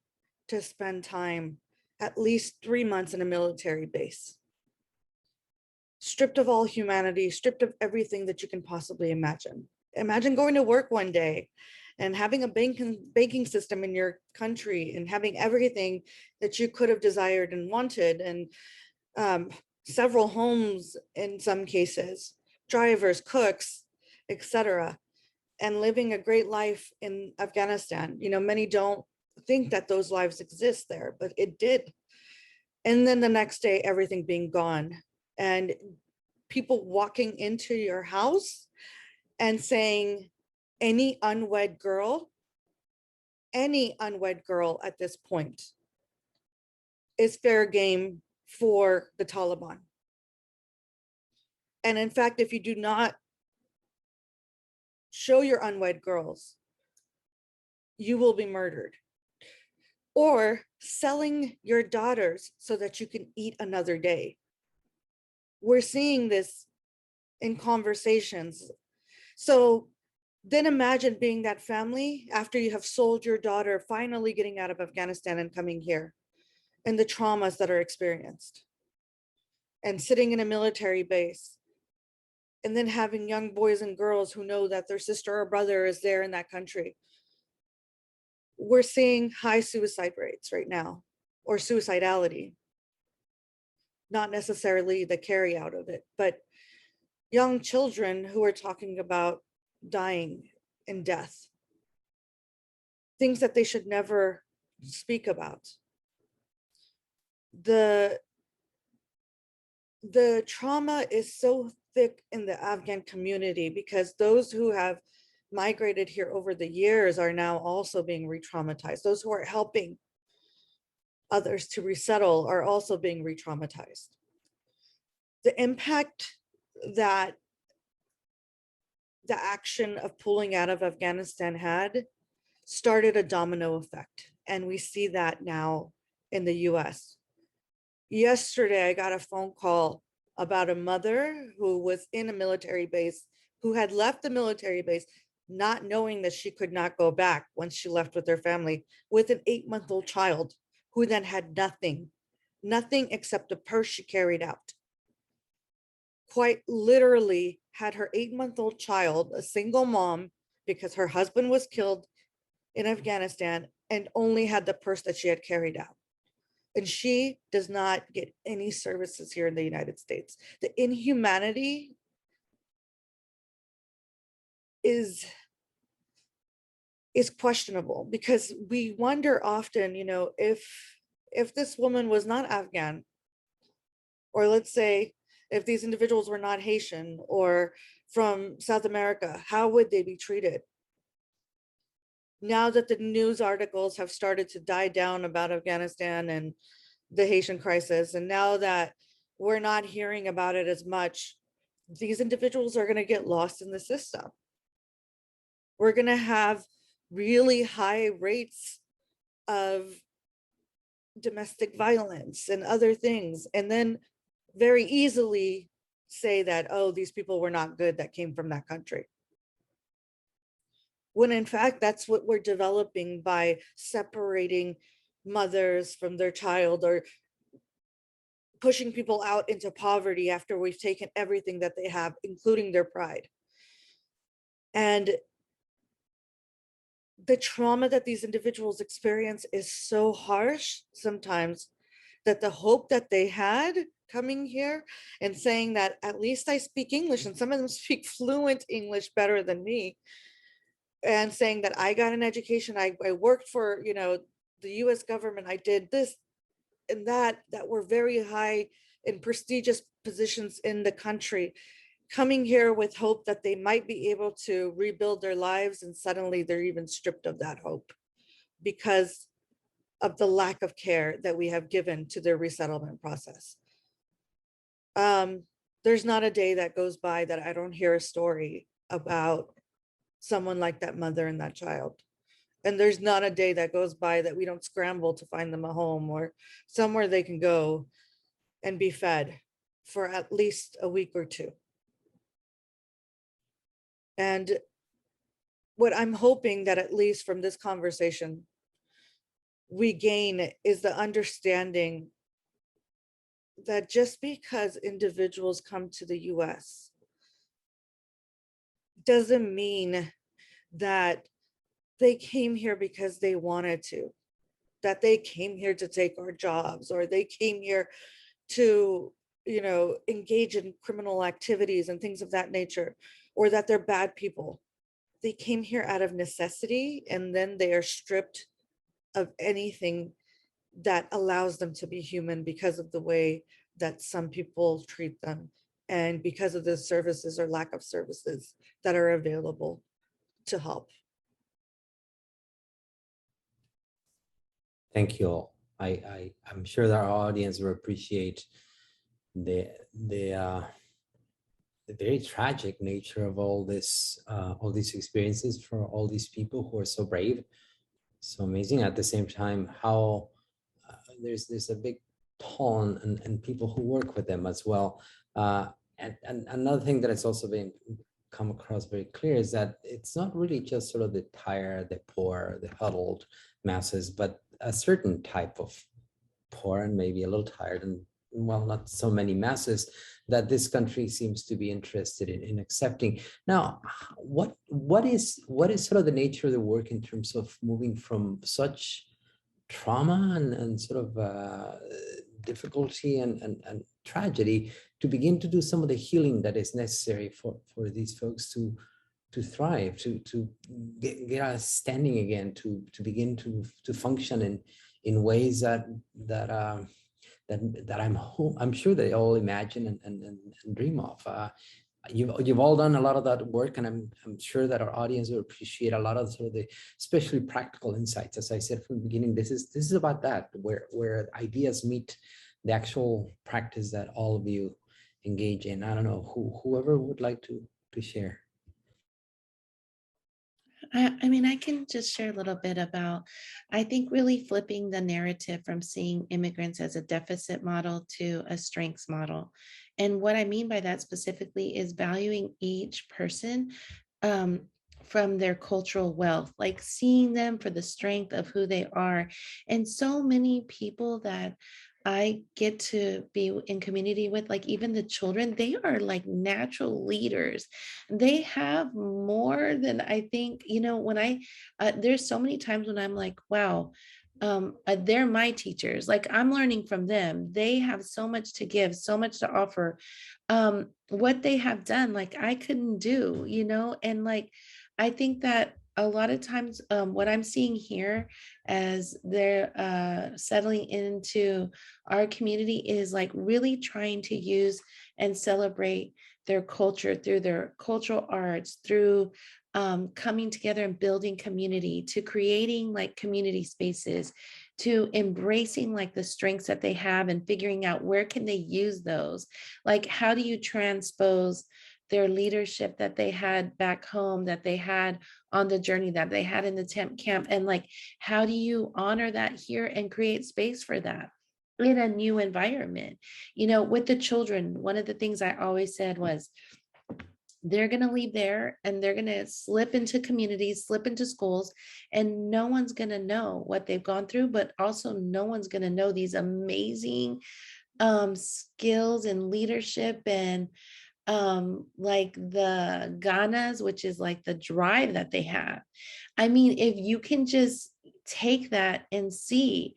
to spend time at least 3 months in a military base, stripped of all humanity, stripped of everything that you can possibly imagine. Imagine going to work one day and having a banking system in your country and having everything that you could have desired and wanted, and several homes in some cases, drivers, cooks, etc., and living a great life in Afghanistan. You know, many don't think that those lives exist there, but it did. And then the next day, everything being gone, and people walking into your house and saying, any unwed girl at this point is fair game for the Taliban. And in fact, if you do not show your unwed girls, you will be murdered. Or selling your daughters so that you can eat another day. We're seeing this in conversations. So then imagine being that family after you have sold your daughter, finally getting out of Afghanistan and coming here, and the traumas that are experienced, and sitting in a military base, and then having young boys and girls who know that their sister or brother is there in that country. We're seeing high suicide rates right now, or suicidality. Not necessarily the carry out of it, but young children who are talking about dying and death. Things that they should never speak about. The trauma is so thick in the Afghan community because those who have migrated here over the years are now also being re-traumatized. Those who are helping others to resettle are also being re-traumatized. The impact that the action of pulling out of Afghanistan had started a domino effect. And we see that now in the US. Yesterday, I got a phone call about a mother who was in a military base, who had left the military base, not knowing that she could not go back once she left with her family, with an 8-month-old child, who then had nothing except the purse she carried out. Quite literally had her 8-month-old child, a single mom, because her husband was killed in Afghanistan, and only had the purse that she had carried out. And she does not get any services here in the United States. The inhumanity is questionable, because we wonder often, you know, if this woman was not Afghan, or let's say if these individuals were not Haitian or from South America, how would they be treated? Now that the news articles have started to die down about Afghanistan and the Haitian crisis, and now that we're not hearing about it as much, these individuals are going to get lost in the system. We're going to have really high rates of domestic violence and other things. And then very easily, say that, oh, these people were not good that came from that country. When in fact, that's what we're developing by separating mothers from their child, or pushing people out into poverty after we've taken everything that they have, including their pride. And the trauma that these individuals experience is so harsh sometimes, that the hope that they had coming here and saying that at least I speak English, and some of them speak fluent English better than me, and saying that I got an education, I worked for, you know, the US government, I did this and that were very high and prestigious positions in the country, coming here with hope that they might be able to rebuild their lives, and suddenly they're even stripped of that hope because of the lack of care that we have given to their resettlement process. There's not a day that goes by that I don't hear a story about someone like that mother and that child. And there's not a day that goes by that we don't scramble to find them a home or somewhere they can go and be fed for at least a week or two. And what I'm hoping that at least from this conversation we gain is the understanding that just because individuals come to the US doesn't mean that they came here because they wanted to, that they came here to take our jobs, or they came here to, you know, engage in criminal activities and things of that nature, or that they're bad people. They came here out of necessity, and then they are stripped of anything that allows them to be human because of the way that some people treat them, and because of the services or lack of services that are available to help.
Thank you all. I'm sure that our audience will appreciate the very tragic nature of all these experiences for all these people who are so brave, so amazing. At the same time, how there's a big toll and people who work with them as well. And another thing that has also been come across very clear is that it's not really just sort of the tired, the poor, the huddled masses, but a certain type of poor and maybe a little tired, and well, not so many masses that this country seems to be interested in accepting. Now, what is sort of the nature of the work in terms of moving from such trauma and sort of difficulty and tragedy to begin to do some of the healing that is necessary for these folks to thrive, to get us standing again, to begin to function in ways that I'm sure they all imagine and dream of. You've all done a lot of that work, and I'm sure that our audience will appreciate a lot of sort of the especially practical insights. As I said from the beginning, this is about that, where ideas meet the actual practice that all of you engage in. I don't know whoever would like to share.
I mean, I can just share a little bit about, I think, really flipping the narrative from seeing immigrants as a deficit model to a strengths model. And what I mean by that specifically is valuing each person from their cultural wealth, like seeing them for the strength of who they are. And so many people that I get to be in community with, like even the children, they are like natural leaders. They have more than I think, you know, when there's so many times when I'm like, wow, they're my teachers. Like I'm learning from them. They have so much to give, so much to offer. What they have done, like I couldn't do, you know, and like, I think that a lot of times what I'm seeing here as they're settling into our community is like really trying to use and celebrate their culture through their cultural arts, through coming together and building community, to creating like community spaces, to embracing like the strengths that they have and figuring out where can they use those. Like, how do you transpose their leadership that they had back home, that they had on the journey, that they had in the temp camp, and like, how do you honor that here and create space for that? in a new environment. You know, with the children, one of the things I always said was, they're going to leave there and they're going to slip into communities, slip into schools, and no one's going to know what they've gone through, but also no one's going to know these amazing skills and leadership and like the ganas, which is like the drive that they have. I mean, if you can just take that and see,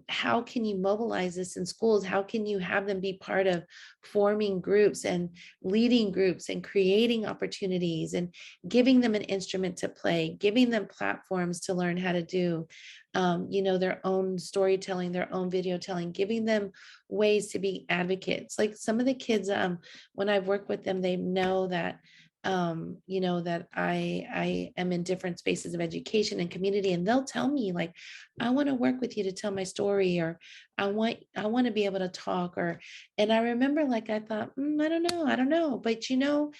how can you mobilize this in schools? How can you have them be part of forming groups and leading groups and creating opportunities and giving them an instrument to play, giving them platforms to learn how to do, you know, their own storytelling, their own video telling, giving them ways to be advocates. Like some of the kids, when I've worked with them, they know that, you know, that I am in different spaces of education and community, and they'll tell me like, I want to work with you to tell my story, or I want to be able to talk, or, and I remember like, I thought, I don't know. But you know,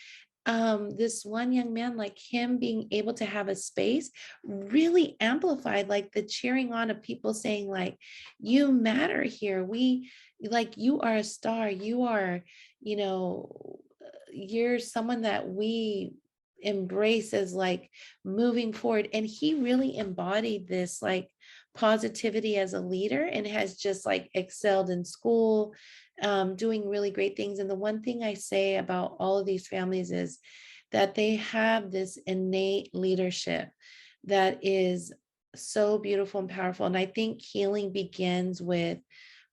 this one young man, like him being able to have a space really amplified like the cheering on of people saying like, you matter here. We like, you are a star. You are, you know, you're someone that we embrace as like moving forward. And he really embodied this like positivity as a leader and has just like excelled in school, doing really great things. And the one thing I say about all of these families is that they have this innate leadership that is so beautiful and powerful. And I think healing begins with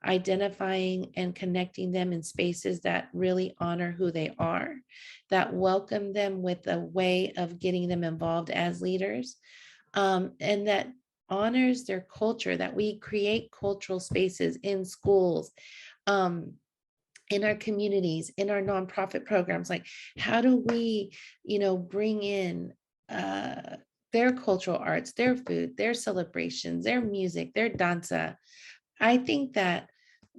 identifying and connecting them in spaces that really honor who they are, that welcome them with a way of getting them involved as leaders, and that honors their culture, that we create cultural spaces in schools, in our communities, in our nonprofit programs. Like, how do we, you know, bring in their cultural arts, their food, their celebrations, their music, their danza. I think that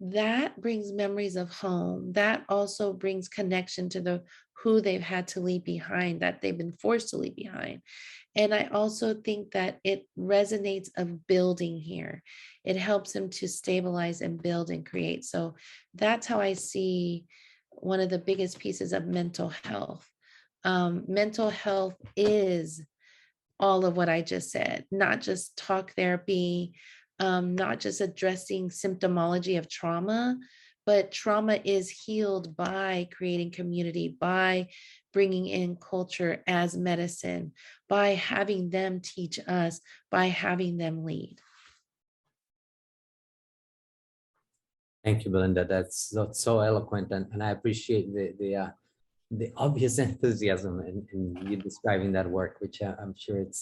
that brings memories of home. That also brings connection to the who they've had to leave behind, that they've been forced to leave behind. And I also think that it resonates of building here. It helps them to stabilize and build and create. So that's how I see one of the biggest pieces of mental health. Mental health is all of what I just said, not just talk therapy, not just addressing symptomology of trauma, but trauma is healed by creating community, by bringing in culture as medicine, by having them teach us, by having them lead.
Thank you, Belinda. That's so eloquent, and I appreciate the obvious enthusiasm in you describing that work, which I'm sure it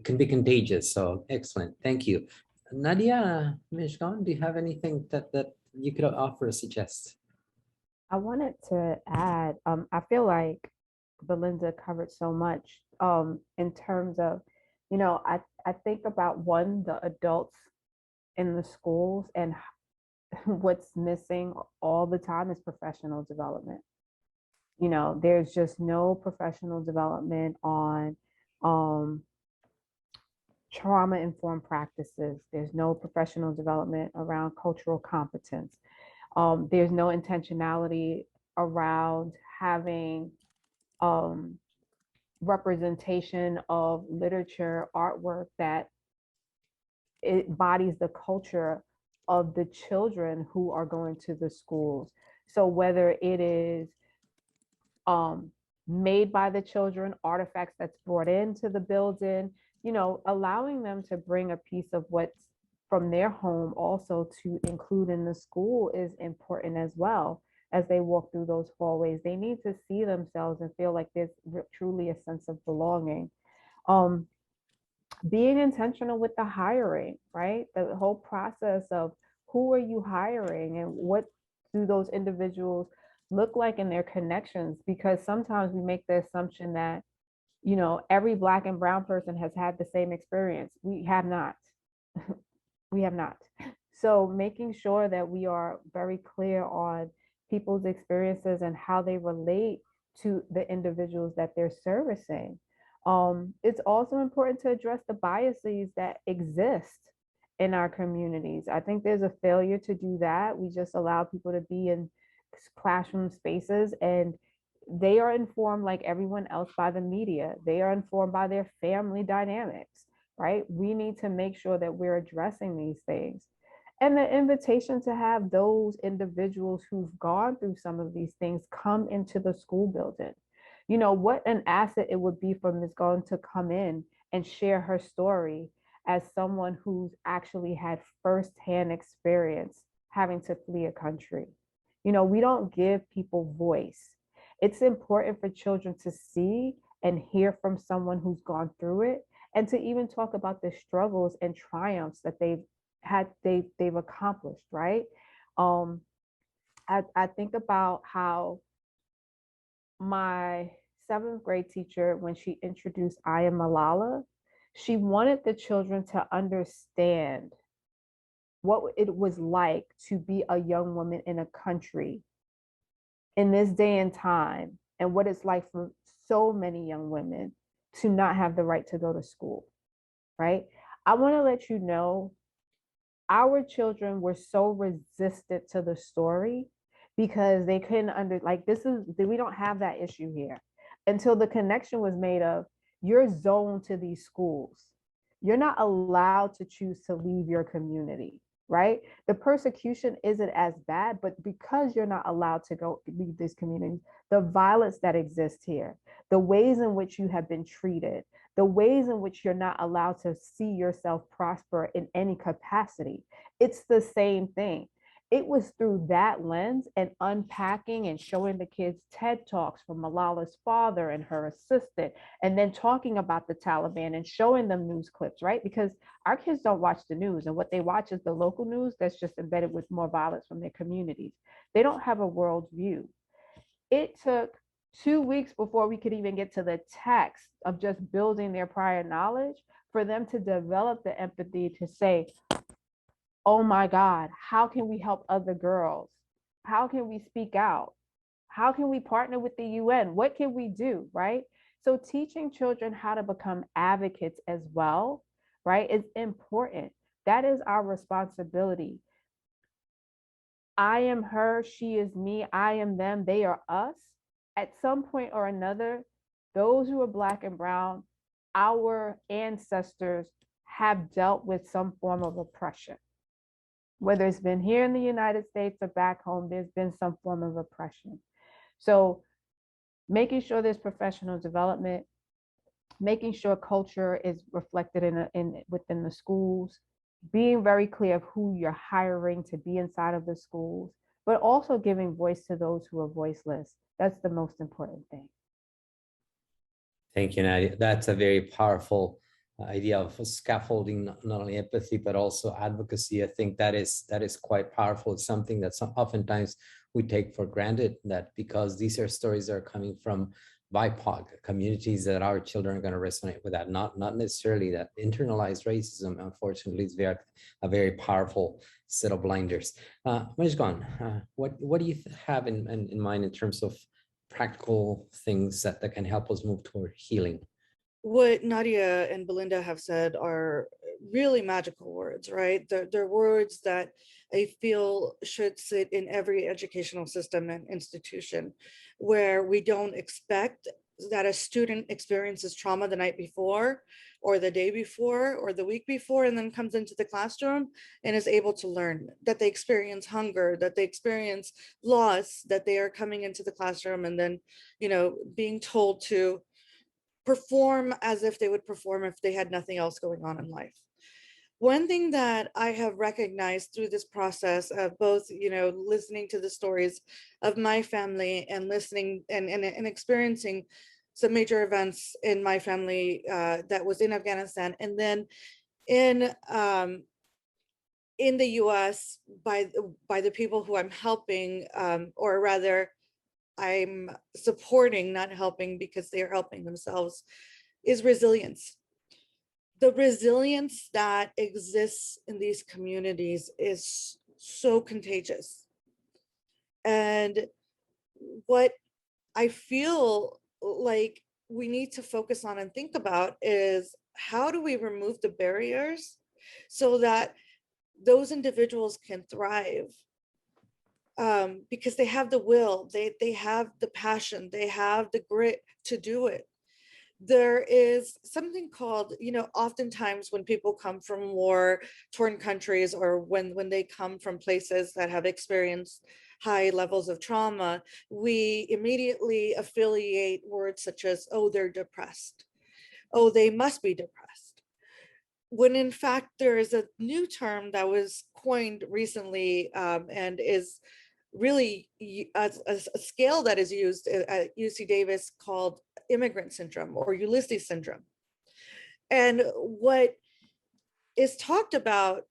can be contagious. So excellent, thank you. Nadia Mishkan, do you have anything that you could offer or suggest?
I wanted to add, I feel like Belinda covered so much in terms of, you know, I think about the adults in the schools, and what's missing all the time is professional development. You know, there's just no professional development on trauma-informed practices. There's no professional development around cultural competence. There's no intentionality around having representation of literature, artwork that embodies the culture of the children who are going to the schools. So whether it is made by the children, artifacts that's brought into the building, you know, allowing them to bring a piece of what's from their home also to include in the school is important as well. As they walk through those hallways, they need to see themselves and feel like there's truly a sense of belonging. Being intentional with the hiring, right? The whole process of who are you hiring and what do those individuals look like in their connections? Because sometimes we make the assumption that, you know, every Black and brown person has had the same experience. We have not. We have not. So making sure that we are very clear on people's experiences and how they relate to the individuals that they're servicing. It's also important to address the biases that exist in our communities. I think there's a failure to do that. We just allow people to be in classroom spaces, and they are informed like everyone else by the media. They are informed by their family dynamics, right? We need to make sure that we're addressing these things. And the invitation to have those individuals who've gone through some of these things come into the school building. You know, what an asset it would be for Ms. Golden to come in and share her story as someone who's actually had firsthand experience having to flee a country. You know, we don't give people voice. It's important for children to see and hear from someone who's gone through it, and to even talk about the struggles and triumphs that they've accomplished, right? I think about how my 7th grade teacher, when she introduced I Am Malala, she wanted the children to understand what it was like to be a young woman in a country in this day and time, and what it's like for so many young women to not have the right to go to school, right? I want to let you know, our children were so resistant to the story because they couldn't we don't have that issue here until the connection was made of, you're zoned to these schools. You're not allowed to choose to leave your community, right? The persecution isn't as bad, but because you're not allowed to go leave this community, the violence that exists here, the ways in which you have been treated, the ways in which you're not allowed to see yourself prosper in any capacity, it's the same thing. It was through that lens and unpacking and showing the kids TED Talks from Malala's father and her assistant, and then talking about the Taliban and showing them news clips, right? Because our kids don't watch the news, and what they watch is the local news that's just embedded with more violence from their communities. They don't have a world view. It took 2 weeks before we could even get to the text of just building their prior knowledge for them to develop the empathy to say, oh my God, how can we help other girls? How can we speak out? How can we partner with the UN? What can we do, right? So teaching children how to become advocates as well, right, is important. That is our responsibility. I am her, she is me, I am them, they are us. At some point or another, those who are Black and brown, our ancestors have dealt with some form of oppression. Whether it's been here in the United States or back home, there's been some form of oppression. So making sure there's professional development, making sure culture is reflected within the schools, being very clear of who you're hiring to be inside of the schools, but also giving voice to those who are voiceless. That's the most important thing.
Thank you, Nadia. That's a very powerful idea of scaffolding, not only empathy, but also advocacy. I think that is quite powerful. It's something that oftentimes we take for granted, that because these are stories that are coming from BIPOC communities, that our children are going to resonate with that. Not necessarily that. Internalized racism, unfortunately, is a very powerful set of blinders. Majgan, what do you have in mind in terms of practical things that can help us move toward healing?
What Nadia and Belinda have said are really magical words, right? They're words that I feel should sit in every educational system and institution, where we don't expect that a student experiences trauma the night before or the day before or the week before, and then comes into the classroom and is able to learn, that they experience hunger, that they experience loss, that they are coming into the classroom and then, being told to perform as if they would perform if they had nothing else going on in life. One thing that I have recognized through this process of both, listening to the stories of my family and listening and experiencing some major events in my family that was in Afghanistan, and then in the US by the people who I'm helping, or rather I'm supporting, not helping because they are helping themselves, is resilience. The resilience that exists in these communities is so contagious. And what I feel like we need to focus on and think about is, how do we remove the barriers so that those individuals can thrive because they have the will, they have the passion, they have the grit to do it. There is something called, oftentimes when people come from war-torn countries, or when they come from places that have experienced high levels of trauma, we immediately affiliate words such as, oh, they're depressed. Oh, they must be depressed. When in fact, there is a new term that was coined recently and is really a scale that is used at UC Davis called Immigrant Syndrome or Ulysses Syndrome. And what is talked about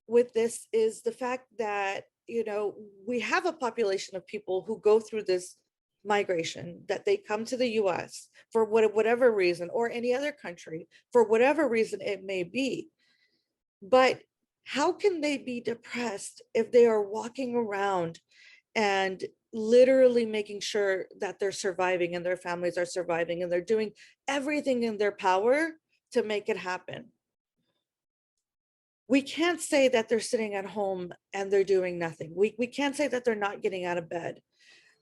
with this is the fact that, we have a population of people who go through this migration, that they come to the US for whatever reason, or any other country for whatever reason it may be. But how can they be depressed if they are walking around and literally making sure that they're surviving and their families are surviving and they're doing everything in their power to make it happen? We can't say that they're sitting at home and they're doing nothing. We can't say that they're not getting out of bed.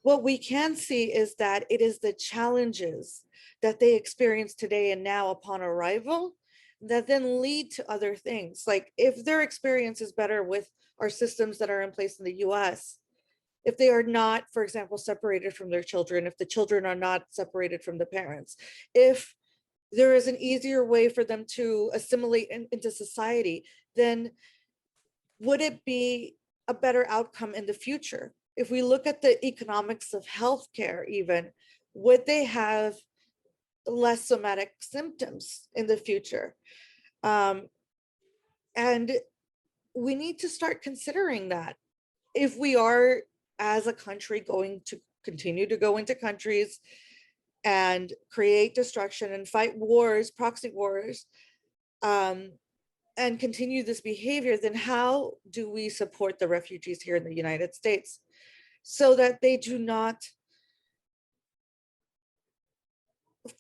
What we can see is that it is the challenges that they experience today and now upon arrival that then lead to other things. Like if their experience is better with our systems that are in place in the US, if they are not, for example, separated from their children, if the children are not separated from the parents, if there is an easier way for them to assimilate into society, then would it be a better outcome in the future? If we look at the economics of healthcare, even, would they have less somatic symptoms in the future? And we need to start considering that. If we are, as a country, going to continue to go into countries and create destruction and fight wars, proxy wars, and continue this behavior, then how do we support the refugees here in the United States so that they do not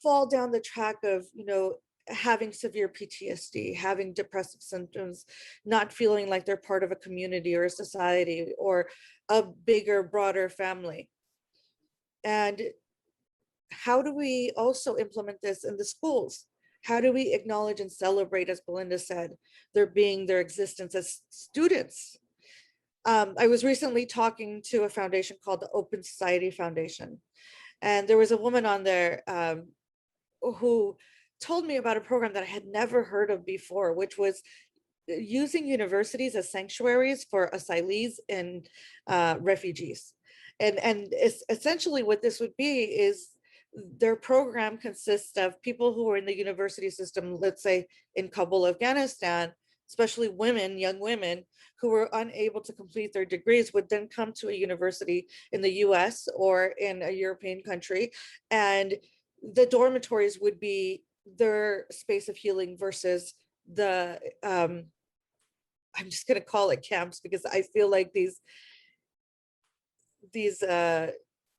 fall down the track of, having severe PTSD, having depressive symptoms, not feeling like they're part of a community or a society or a bigger, broader family? And how do we also implement this in the schools? How do we acknowledge and celebrate, as Belinda said, their existence as students? I was recently talking to a foundation called the Open Society Foundation, and there was a woman on there who told me about a program that I had never heard of before, which was using universities as sanctuaries for asylees and refugees. And essentially what this would be is their program consists of people who are in the university system, let's say in Kabul, Afghanistan, especially women, young women who were unable to complete their degrees would then come to a university in the US or in a European country, and the dormitories would be their space of healing versus the, I'm just gonna call it camps because I feel like these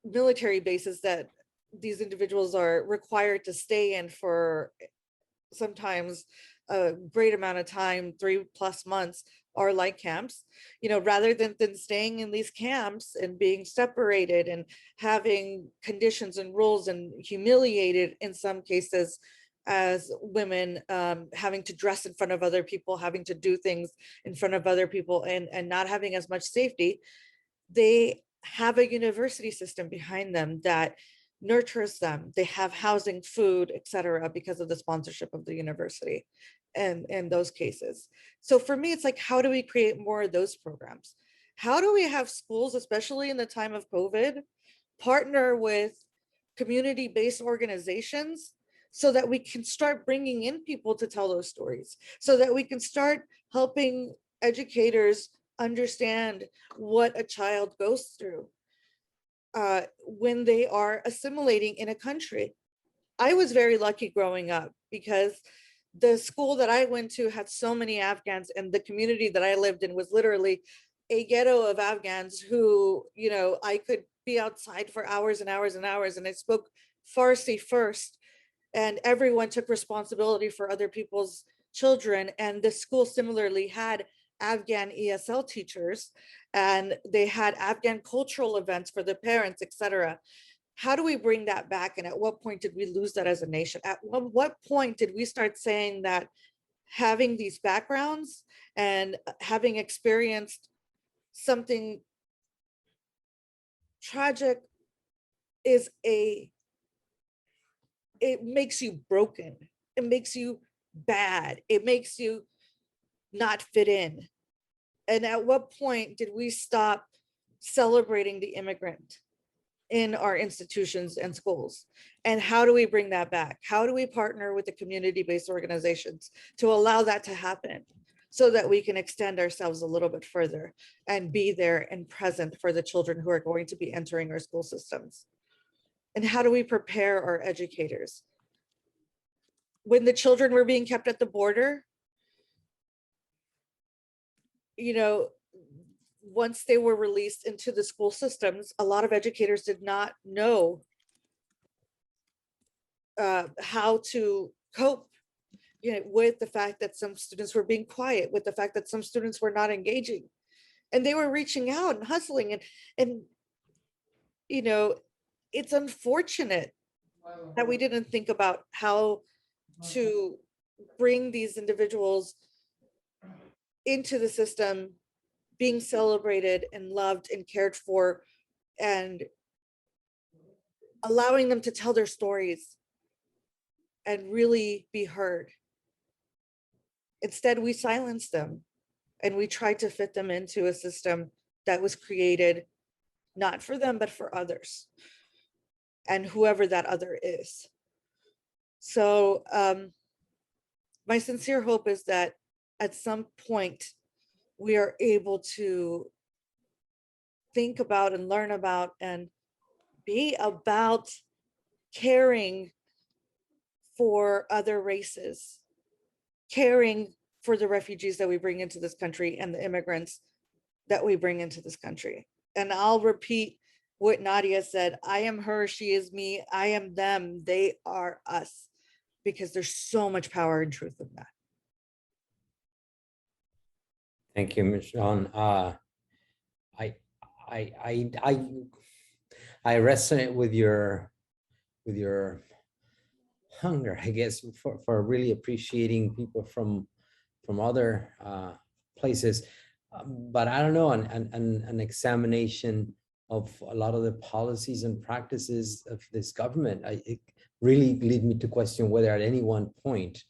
military bases that these individuals are required to stay in for sometimes a great amount of time, 3+ months, are like camps, rather than staying in these camps and being separated and having conditions and rules and humiliated in some cases as women, having to dress in front of other people, having to do things in front of other people, and not having as much safety. They have a university system behind them that nurtures them. They have housing, food, etc., because of the sponsorship of the university and in those cases. So for me, it's like, how do we create more of those programs? How do we have schools, especially in the time of COVID, partner with community-based organizations so that we can start bringing in people to tell those stories, so that we can start helping educators understand what a child goes through when they are assimilating in a country. I was very lucky growing up because the school that I went to had so many Afghans, and the community that I lived in was literally a ghetto of Afghans who, I could be outside for hours and hours and hours, and I spoke Farsi first, and everyone took responsibility for other people's children. And the school similarly had Afghan ESL teachers, and they had Afghan cultural events for the parents, etc. How do we bring that back? And at what point did we lose that as a nation? At what point did we start saying that having these backgrounds and having experienced something tragic it makes you broken, it makes you bad, it makes you not fit in? And at what point did we stop celebrating the immigrant in our institutions and schools? And how do we bring that back? How do we partner with the community-based organizations to allow that to happen, so that we can extend ourselves a little bit further and be there and present for the children who are going to be entering our school systems? And how do we prepare our educators? When the children were being kept at the border, you know, once they were released into the school systems, a lot of educators did not know how to cope, you know, with the fact that some students were being quiet, with the fact that some students were not engaging, and they were reaching out and hustling, and you know, it's unfortunate that we didn't think about how to bring these individuals into the system, being celebrated and loved and cared for, and allowing them to tell their stories and really be heard. Instead, we silenced them, and we tried to fit them into a system that was created not for them, but for others, and whoever that other is. So my sincere hope is that at some point we are able to think about and learn about and be about caring for other races, caring for the refugees that we bring into this country and the immigrants that we bring into this country. And I'll repeat what Nadia said: I am her, she is me, I am them, they are us, because there's so much power and truth in that.
Thank you, Ms. John. I resonate with your hunger, I guess, for really appreciating people from other places. But I don't know, an examination of a lot of the policies and practices of this government, it really lead me to question whether at any one point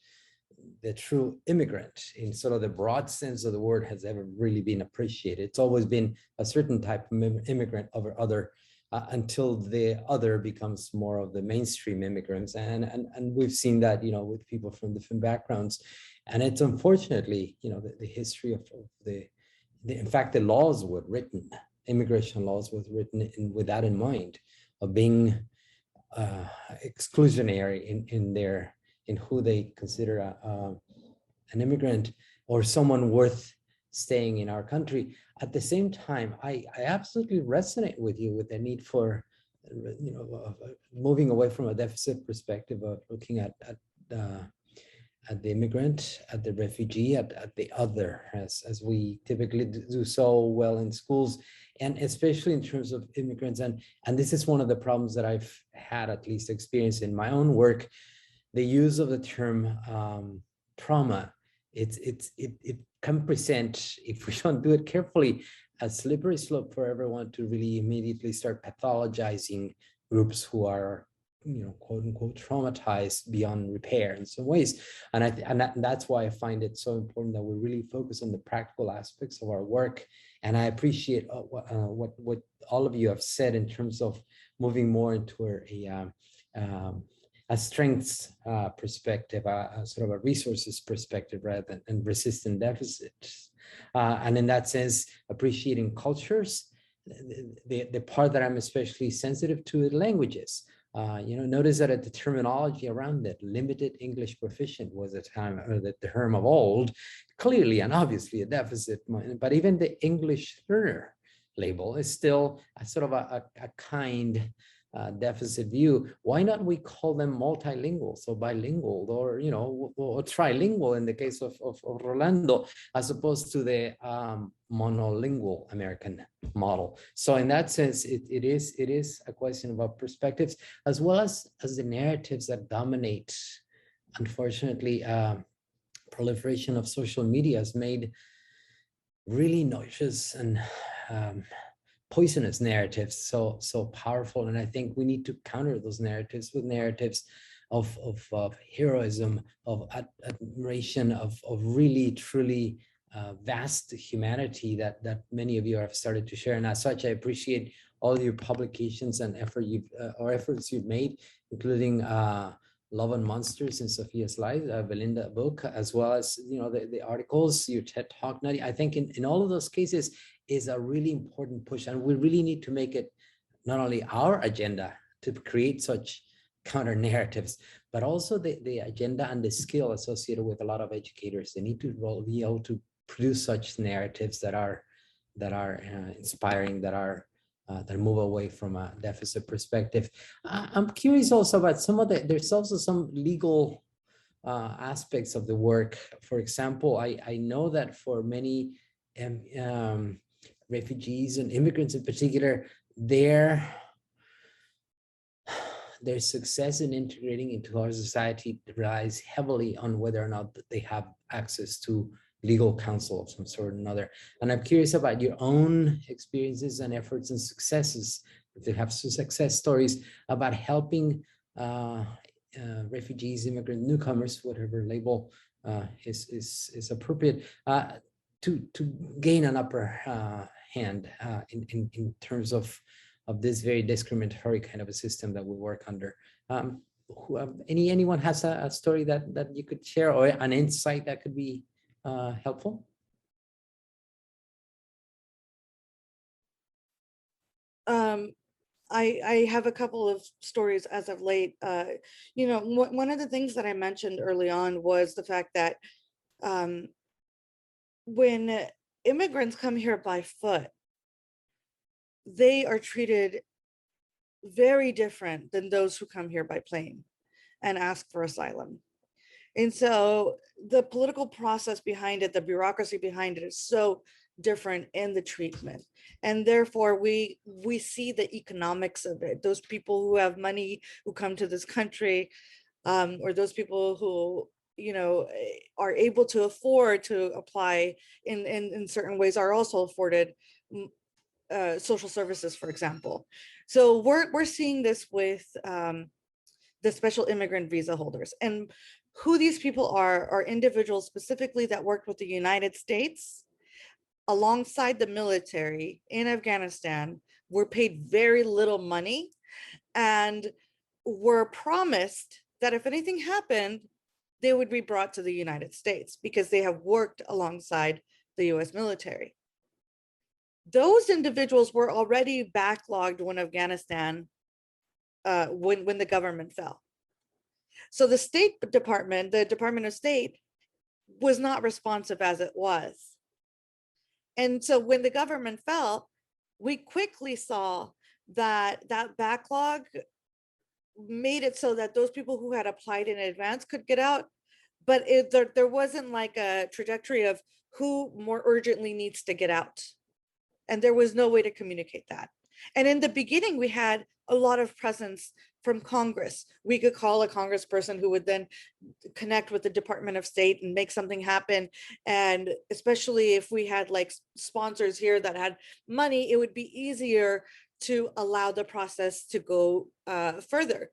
the true immigrant, in sort of the broad sense of the word, has ever really been appreciated. It's always been a certain type of immigrant over other, until the other becomes more of the mainstream immigrants. And we've seen that, you know, with people from different backgrounds. And it's unfortunately, you know, the history of in fact, the laws were written, immigration laws was written with that in mind, of being exclusionary in who they consider an immigrant or someone worth staying in our country. At the same time, I absolutely resonate with you with the need for, you know, moving away from a deficit perspective of looking at the immigrant, at the refugee, at the other, as we typically do so well in schools, and especially in terms of immigrants. And this is one of the problems that I've had at least experience in my own work. The use of the term trauma, it can present, if we don't do it carefully, a slippery slope for everyone to really immediately start pathologizing groups who are, you know, quote unquote, traumatized beyond repair in some ways. And that's why I find it so important that we really focus on the practical aspects of our work. And I appreciate what all of you have said in terms of moving more into a strengths perspective, a sort of a resources perspective rather than resistant deficits. And in that sense, appreciating cultures. The part that I'm especially sensitive to is languages. You know, notice that the terminology around it, limited English proficient, was a time, or the term of old, clearly and obviously a deficit. But even the English learner label is still a sort of a kind deficit view, why not we call them multilingual, so bilingual, or or trilingual in the case of Rolando, as opposed to the monolingual American model. So in that sense, it is a question about perspectives, as well as the narratives that dominate. Unfortunately, proliferation of social media has made really noxious and poisonous narratives so powerful, and I think we need to counter those narratives with narratives of heroism, of admiration, of really truly vast humanity that many of you have started to share. And as such, I appreciate all your publications and efforts you've made, including Love and Monsters in Sophia's Life, Belinda book, as well as the articles, your TED Talk, Nadi. I think in all of those cases is a really important push, and we really need to make it not only our agenda to create such counter narratives, but also the agenda and the skill associated with a lot of educators. They need to be able to produce such narratives that are inspiring, that move away from a deficit perspective. I'm curious also about there's also some legal aspects of the work. For example, I know that for many refugees and immigrants in particular, their success in integrating into our society relies heavily on whether or not they have access to legal counsel of some sort or another. And I'm curious about your own experiences and efforts and successes, if you have some success stories about helping refugees, immigrant, newcomers, whatever label is appropriate, to gain an upper hand in terms of this very discriminatory kind of a system that we work under. Anyone has a story that you could share, or an insight that could be helpful?
I have a couple of stories as of late. One of the things that I mentioned early on was the fact that when immigrants come here by foot, they are treated very different than those who come here by plane and ask for asylum. And so the political process behind it, the bureaucracy behind it, is so different in the treatment. And therefore we see the economics of it. Those people who have money who come to this country, or those people who are able to afford to apply in certain ways, are also afforded social services, for example. So we're seeing this with the special immigrant visa holders. And who these people are individuals specifically that worked with the United States alongside the military in Afghanistan, were paid very little money, and were promised that if anything happened, they would be brought to the United States because they have worked alongside the US military. Those individuals were already backlogged when Afghanistan, when the government fell. So the State Department, the Department of State, was not responsive as it was. And so when the government fell, we quickly saw that backlog made it so that those people who had applied in advance could get out, but there wasn't like a trajectory of who more urgently needs to get out. And there was no way to communicate that. And in the beginning, we had a lot of presence from Congress. We could call a congressperson who would then connect with the Department of State and make something happen. And especially if we had like sponsors here that had money, it would be easier to allow the process to go further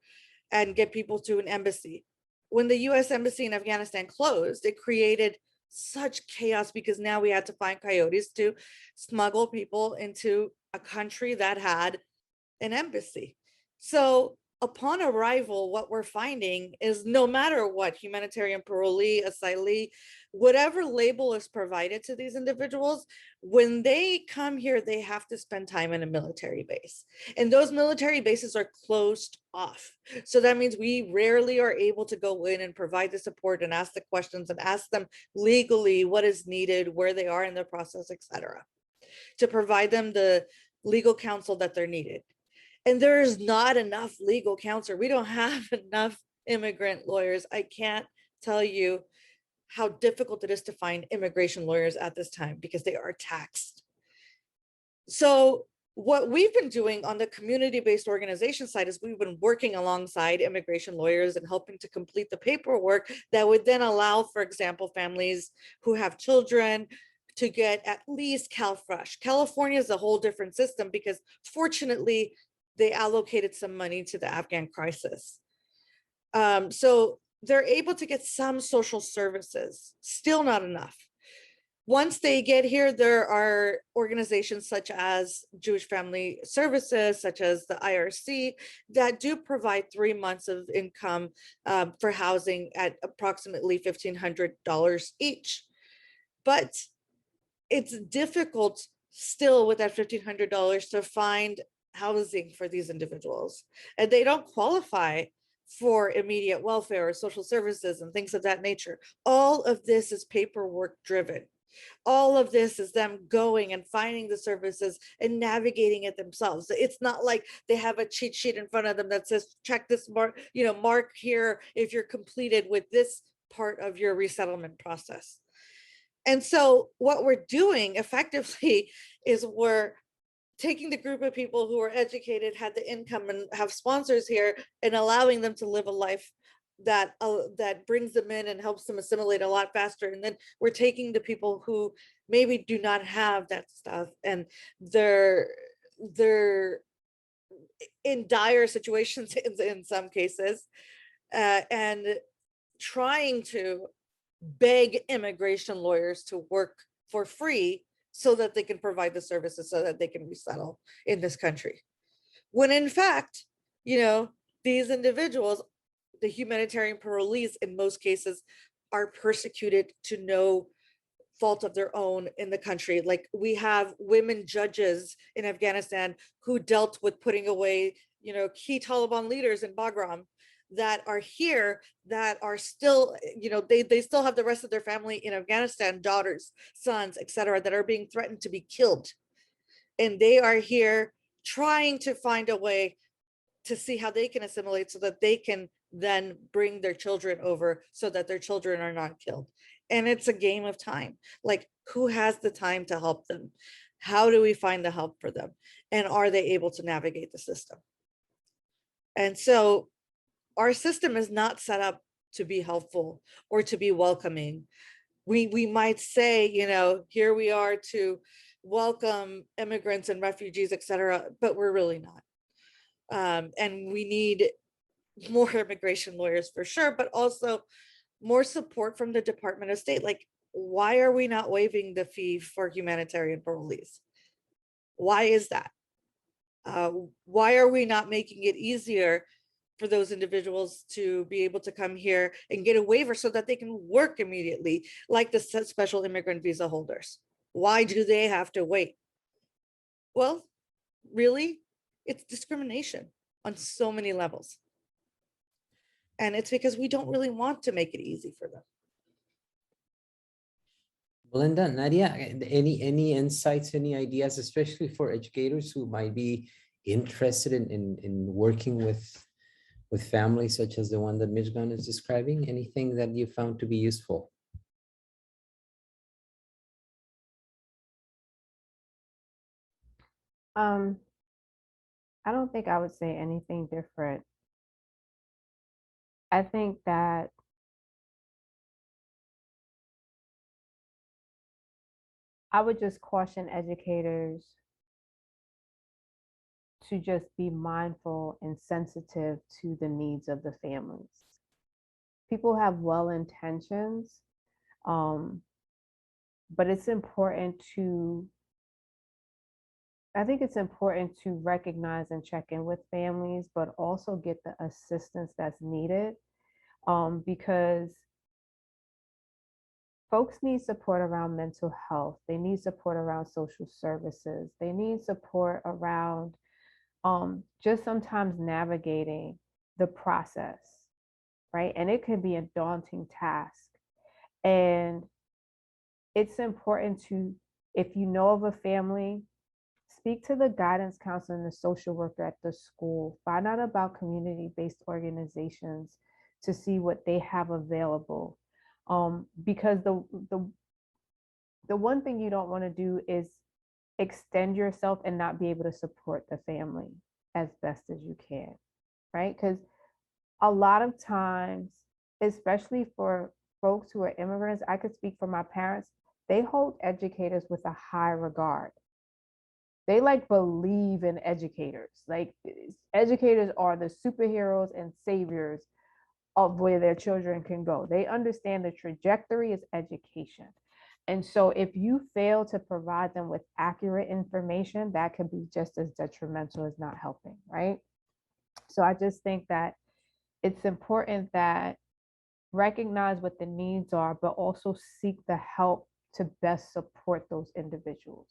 and get people to an embassy. When the US embassy in Afghanistan closed, it created such chaos because now we had to find coyotes to smuggle people into a country that had an embassy. So upon arrival, what we're finding is no matter what, humanitarian parolee, asylee, whatever label is provided to these individuals, when they come here, they have to spend time in a military base. And those military bases are closed off. So that means we rarely are able to go in and provide the support and ask the questions and ask them legally what is needed, where they are in the process, etc., to provide them the legal counsel that they're needed. And there's not enough legal counsel. We don't have enough immigrant lawyers. I can't tell you how difficult it is to find immigration lawyers at this time because they are taxed. So what we've been doing on the community-based organization side is we've been working alongside immigration lawyers and helping to complete the paperwork that would then allow, for example, families who have children to get at least CalFresh. California is a whole different system because fortunately they allocated some money to the Afghan crisis. So they're able to get some social services, still not enough. Once they get here, there are organizations such as Jewish Family Services, such as the IRC, that do provide 3 months of income for housing at approximately $1,500 each. But it's difficult still with that $1,500 to find housing for these individuals. And they don't qualify for immediate welfare or social services and things of that nature. All of this is paperwork driven. All of this is them going and finding the services and navigating it themselves. It's not like they have a cheat sheet in front of them that says, check this mark, mark here if you're completed with this part of your resettlement process. And so what we're doing effectively is we're taking the group of people who are educated, had the income, and have sponsors here, and allowing them to live a life that brings them in and helps them assimilate a lot faster. And then we're taking the people who maybe do not have that stuff, and they're in dire situations in some cases, and trying to beg immigration lawyers to work for free so that they can provide the services so that they can resettle in this country. When in fact, these individuals, the humanitarian parolees in most cases, are persecuted to no fault of their own in the country. Like, we have women judges in Afghanistan who dealt with putting away, key Taliban leaders in Bagram, that are here, that are still, they still have the rest of their family in Afghanistan, daughters, sons, etc., that are being threatened to be killed. And they are here trying to find a way to see how they can assimilate so that they can then bring their children over so that their children are not killed. And it's a game of time. Like, who has the time to help them? How do we find the help for them? And are they able to navigate the system? And so our system is not set up to be helpful or to be welcoming. We might say, here we are to welcome immigrants and refugees, etc., but we're really not. And we need more immigration lawyers for sure, but also more support from the Department of State. Like, why are we not waiving the fee for humanitarian parolees? Why is that? Why are we not making it easier for those individuals to be able to come here and get a waiver so that they can work immediately, like the special immigrant visa holders? Why do they have to wait? Well, really, it's discrimination on so many levels. And it's because we don't really want to make it easy for them.
Belinda, Nadia, any insights, any ideas, especially for educators who might be interested in working with families such as the one that Mijgan is describing? Anything that you found to be useful?
I don't think I would say anything different. I think that I would just caution educators to just be mindful and sensitive to the needs of the families. People have well intentions, but it's important to, I think it's important to recognize and check in with families, but also get the assistance that's needed, because folks need support around mental health. They need support around social services. They need support around just sometimes navigating the process, right? And it can be a daunting task. And it's important to, if you know of a family, speak to the guidance counselor and the social worker at the school. Find out about community-based organizations to see what they have available. Because the one thing you don't want to do is extend yourself and not be able to support the family as best as you can, right? Because a lot of times, especially for folks who are immigrants, I could speak for my parents, they hold educators with a high regard. They like believe in educators. Like educators are the superheroes and saviors of where their children can go. They understand the trajectory is education. And so if you fail to provide them with accurate information, that could be just as detrimental as not helping, right? So I just think that it's important that recognize what the needs are, but also seek the help to best support those individuals.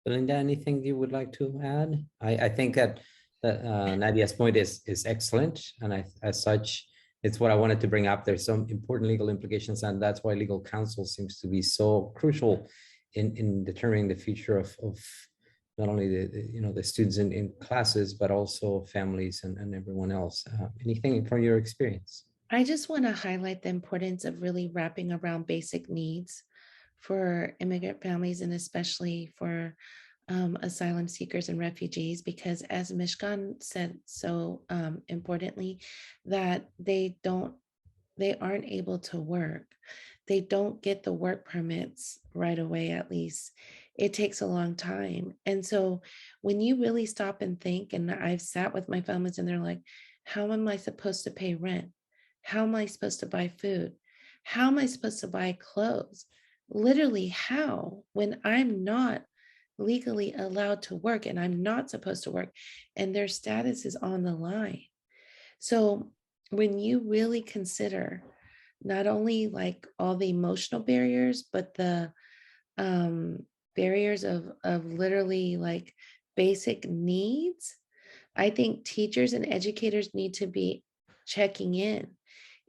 Belinda, anything you would like to add? I think that Nadia's point is excellent, and as such, it's what I wanted to bring up. There's some important legal implications, and that's why legal counsel seems to be so crucial in determining the future of not only the students in classes, but also families and everyone else. Anything from your experience?
I just want to highlight the importance of really wrapping around basic needs for immigrant families, and especially for asylum seekers and refugees, because as Mishkan said so importantly, that they aren't able to work. They don't get the work permits right away, at least. It takes a long time. And so when you really stop and think, and I've sat with my families and they're like, how am I supposed to pay rent? How am I supposed to buy food? How am I supposed to buy clothes? Literally, how? When I'm not legally allowed to work and I'm not supposed to work and their status is on the line. So when you really consider not only like all the emotional barriers, but the barriers of literally like basic needs, I think teachers and educators need to be checking in.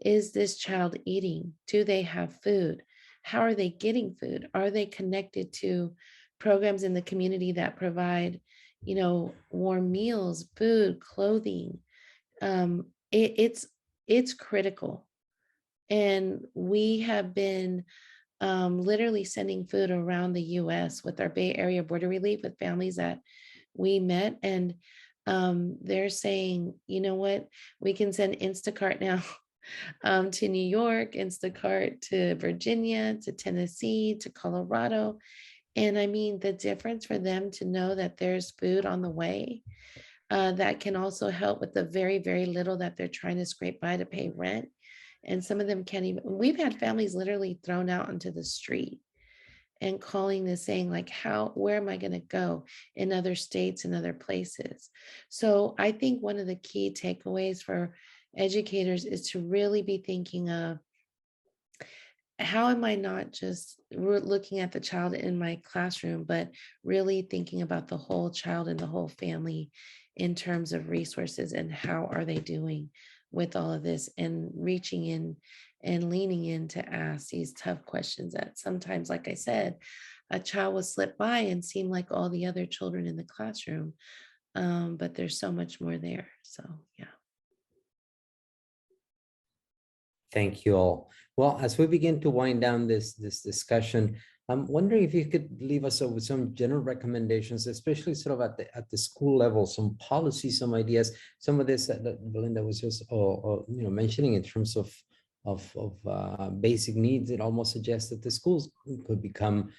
Is this child eating? Do they have food? How are they getting food? Are they connected to programs in the community that provide, warm meals, food, clothing? It's critical. And we have been literally sending food around the US with our Bay Area Border Relief with families that we met. And they're saying, you know what, we can send Instacart now to New York, Instacart to Virginia, to Tennessee, to Colorado. And I mean, the difference for them to know that there's food on the way that can also help with the very, very little that they're trying to scrape by to pay rent. And some of them can't even, we've had families literally thrown out into the street and calling this saying like, where am I going to go in other states and other places? So I think one of the key takeaways for educators is to really be thinking of, how am I not just looking at the child in my classroom, but really thinking about the whole child and the whole family in terms of resources, and how are they doing with all of this, and reaching in and leaning in to ask these tough questions that sometimes, like I said, a child will slip by and seem like all the other children in the classroom, but there's so much more there. So, yeah.
Thank you all. Well, as we begin to wind down this discussion, I'm wondering if you could leave us with some general recommendations, especially sort of at the school level, some policies, some ideas, some of this that Belinda was just mentioning in terms of basic needs. It almost suggests that the schools could become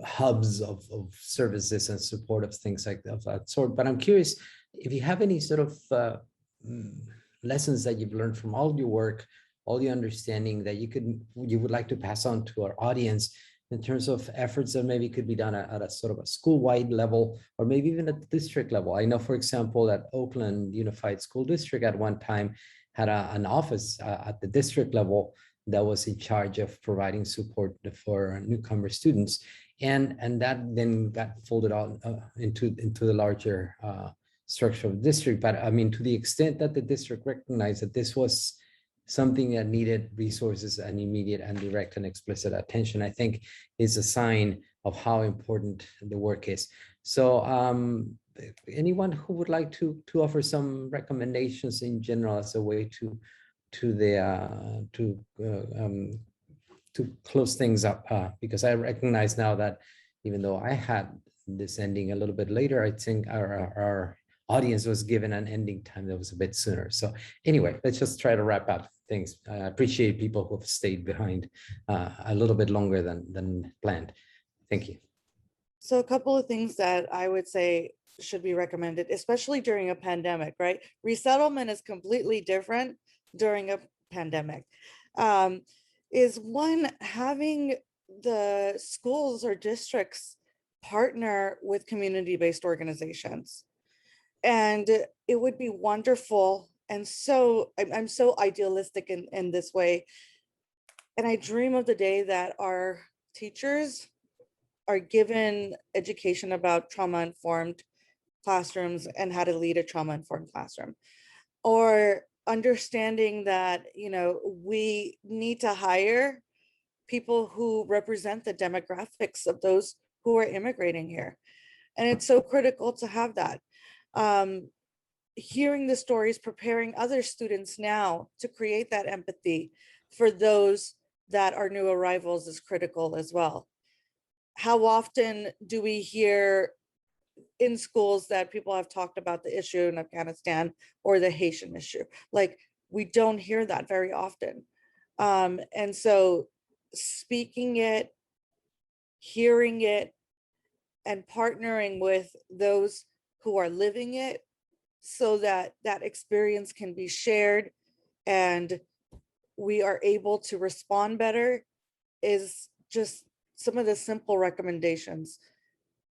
hubs of services and support of things like of that sort. But I'm curious if you have any sort of lessons that you've learned from all your work, all your understanding that you would like to pass on to our audience in terms of efforts that maybe could be done at a sort of a school-wide level, or maybe even at the district level. I know, for example, that Oakland Unified School District at one time had an office at the district level that was in charge of providing support for newcomer students, and that then got folded out into the larger structure of the district. But I mean, to the extent that the district recognized that this was something that needed resources and immediate and direct and explicit attention, I think is a sign of how important the work is. So anyone who would like to offer some recommendations in general as a way to close things up, because I recognize now that even though I had this ending a little bit later, I think our audience was given an ending time that was a bit sooner. So anyway, let's just try to wrap up things. I appreciate people who have stayed behind a little bit longer than planned. Thank you.
So a couple of things that I would say should be recommended, especially during a pandemic, right? Resettlement is completely different during a pandemic. Is one, having the schools or districts partner with community-based organizations. And it would be wonderful. And so I'm so idealistic in this way. And I dream of the day that our teachers are given education about trauma-informed classrooms and how to lead a trauma-informed classroom, or understanding that, you know, we need to hire people who represent the demographics of those who are immigrating here. And it's so critical to have that. Hearing the stories, preparing other students now to create that empathy for those that are new arrivals is critical as well. How often do we hear in schools that people have talked about the issue in Afghanistan or the Haitian issue? Like, we don't hear that very often. And so speaking it, hearing it, and partnering with those who are living it so that that experience can be shared and we are able to respond better is just some of the simple recommendations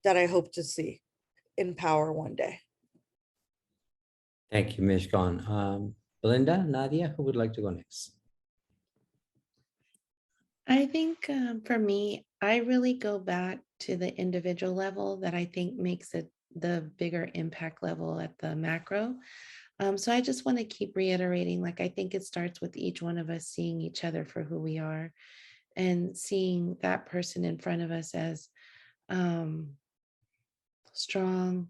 that I hope to see in power one day.
Thank you, Mishkan. Belinda, Nadia, who would like to go next?
I think for me, I really go back to the individual level that I think makes it the bigger impact level at the macro. So I just want to keep reiterating, like, I think it starts with each one of us seeing each other for who we are and seeing that person in front of us as strong,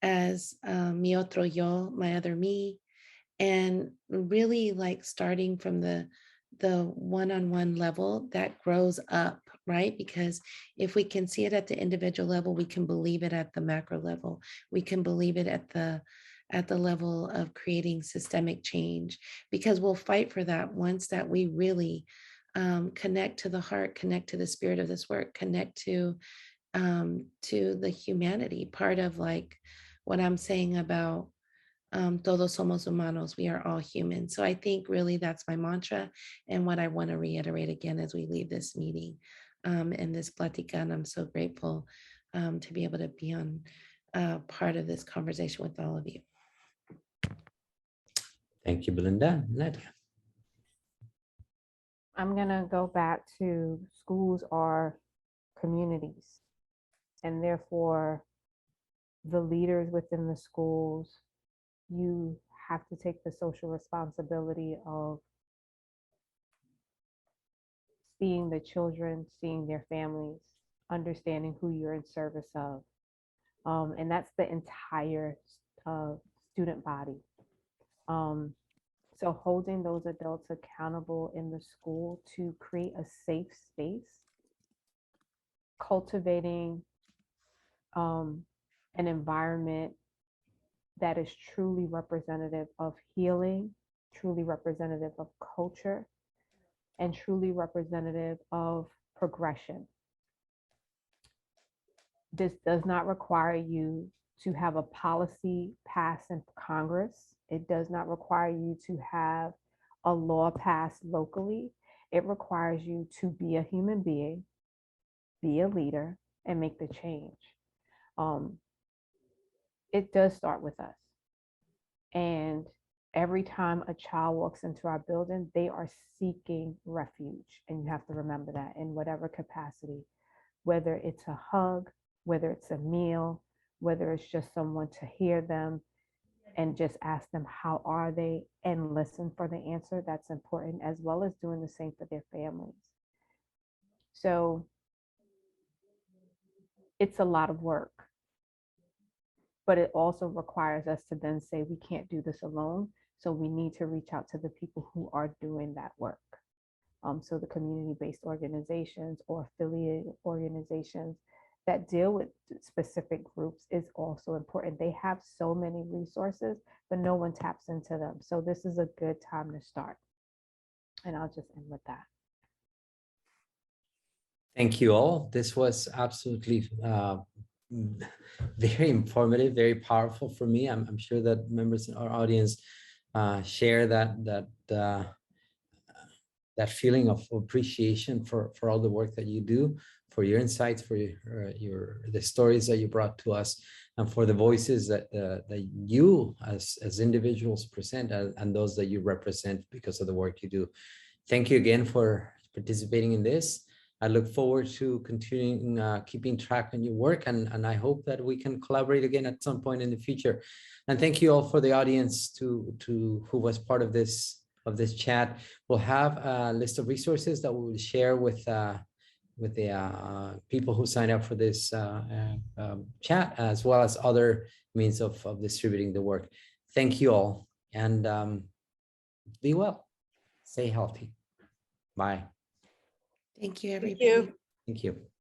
as mi otro yo, my other me, and really like starting from the one-on-one level that grows up, right? Because if we can see it at the individual level, we can believe it at the macro level. We can believe it at the level of creating systemic change, because we'll fight for that once that we really connect to the heart, connect to the spirit of this work, connect to the humanity, part of like what I'm saying about todos somos humanos, we are all human. So I think really that's my mantra and what I want to reiterate again as we leave this meeting and this platica. And I'm so grateful to be able to be on part of this conversation with all of you.
Thank you, Belinda. Nadia.
I'm gonna go back to schools are communities, and therefore the leaders within the schools, you have to take the social responsibility of seeing the children, seeing their families, understanding who you're in service of. And that's the entire student body. So holding those adults accountable in the school to create a safe space, cultivating an environment that is truly representative of healing, truly representative of culture, and truly representative of progression. This does not require you to have a policy passed in Congress. It does not require you to have a law passed locally. It requires you to be a human being, be a leader, and make the change. It does start with us. And every time a child walks into our building, they are seeking refuge. And you have to remember that in whatever capacity, whether it's a hug, whether it's a meal, whether it's just someone to hear them, and just ask them how are they and listen for the answer. That's important, as well as doing the same for their families. So it's a lot of work, but it also requires us to then say we can't do this alone. So we need to reach out to the people who are doing that work. So the community-based organizations or affiliated organizations that deal with specific groups is also important. They have so many resources, but no one taps into them. So this is a good time to start. And I'll just end with that.
Thank you all. This was absolutely very informative, very powerful for me. I'm sure that members in our audience share that feeling of appreciation for all the work that you do, for your insights, for the stories that you brought to us, and for the voices that you as individuals present, and those that you represent because of the work you do. Thank you again for participating in this. I look forward to continuing keeping track on your work, and I hope that we can collaborate again at some point in the future. And thank you all for the audience who was part of this chat. We'll have a list of resources that we will share with the people who sign up for this chat, as well as other means of distributing the work. Thank you all, and be well, stay healthy. Bye.
Thank you,
Thank
everybody.
you.
Thank you.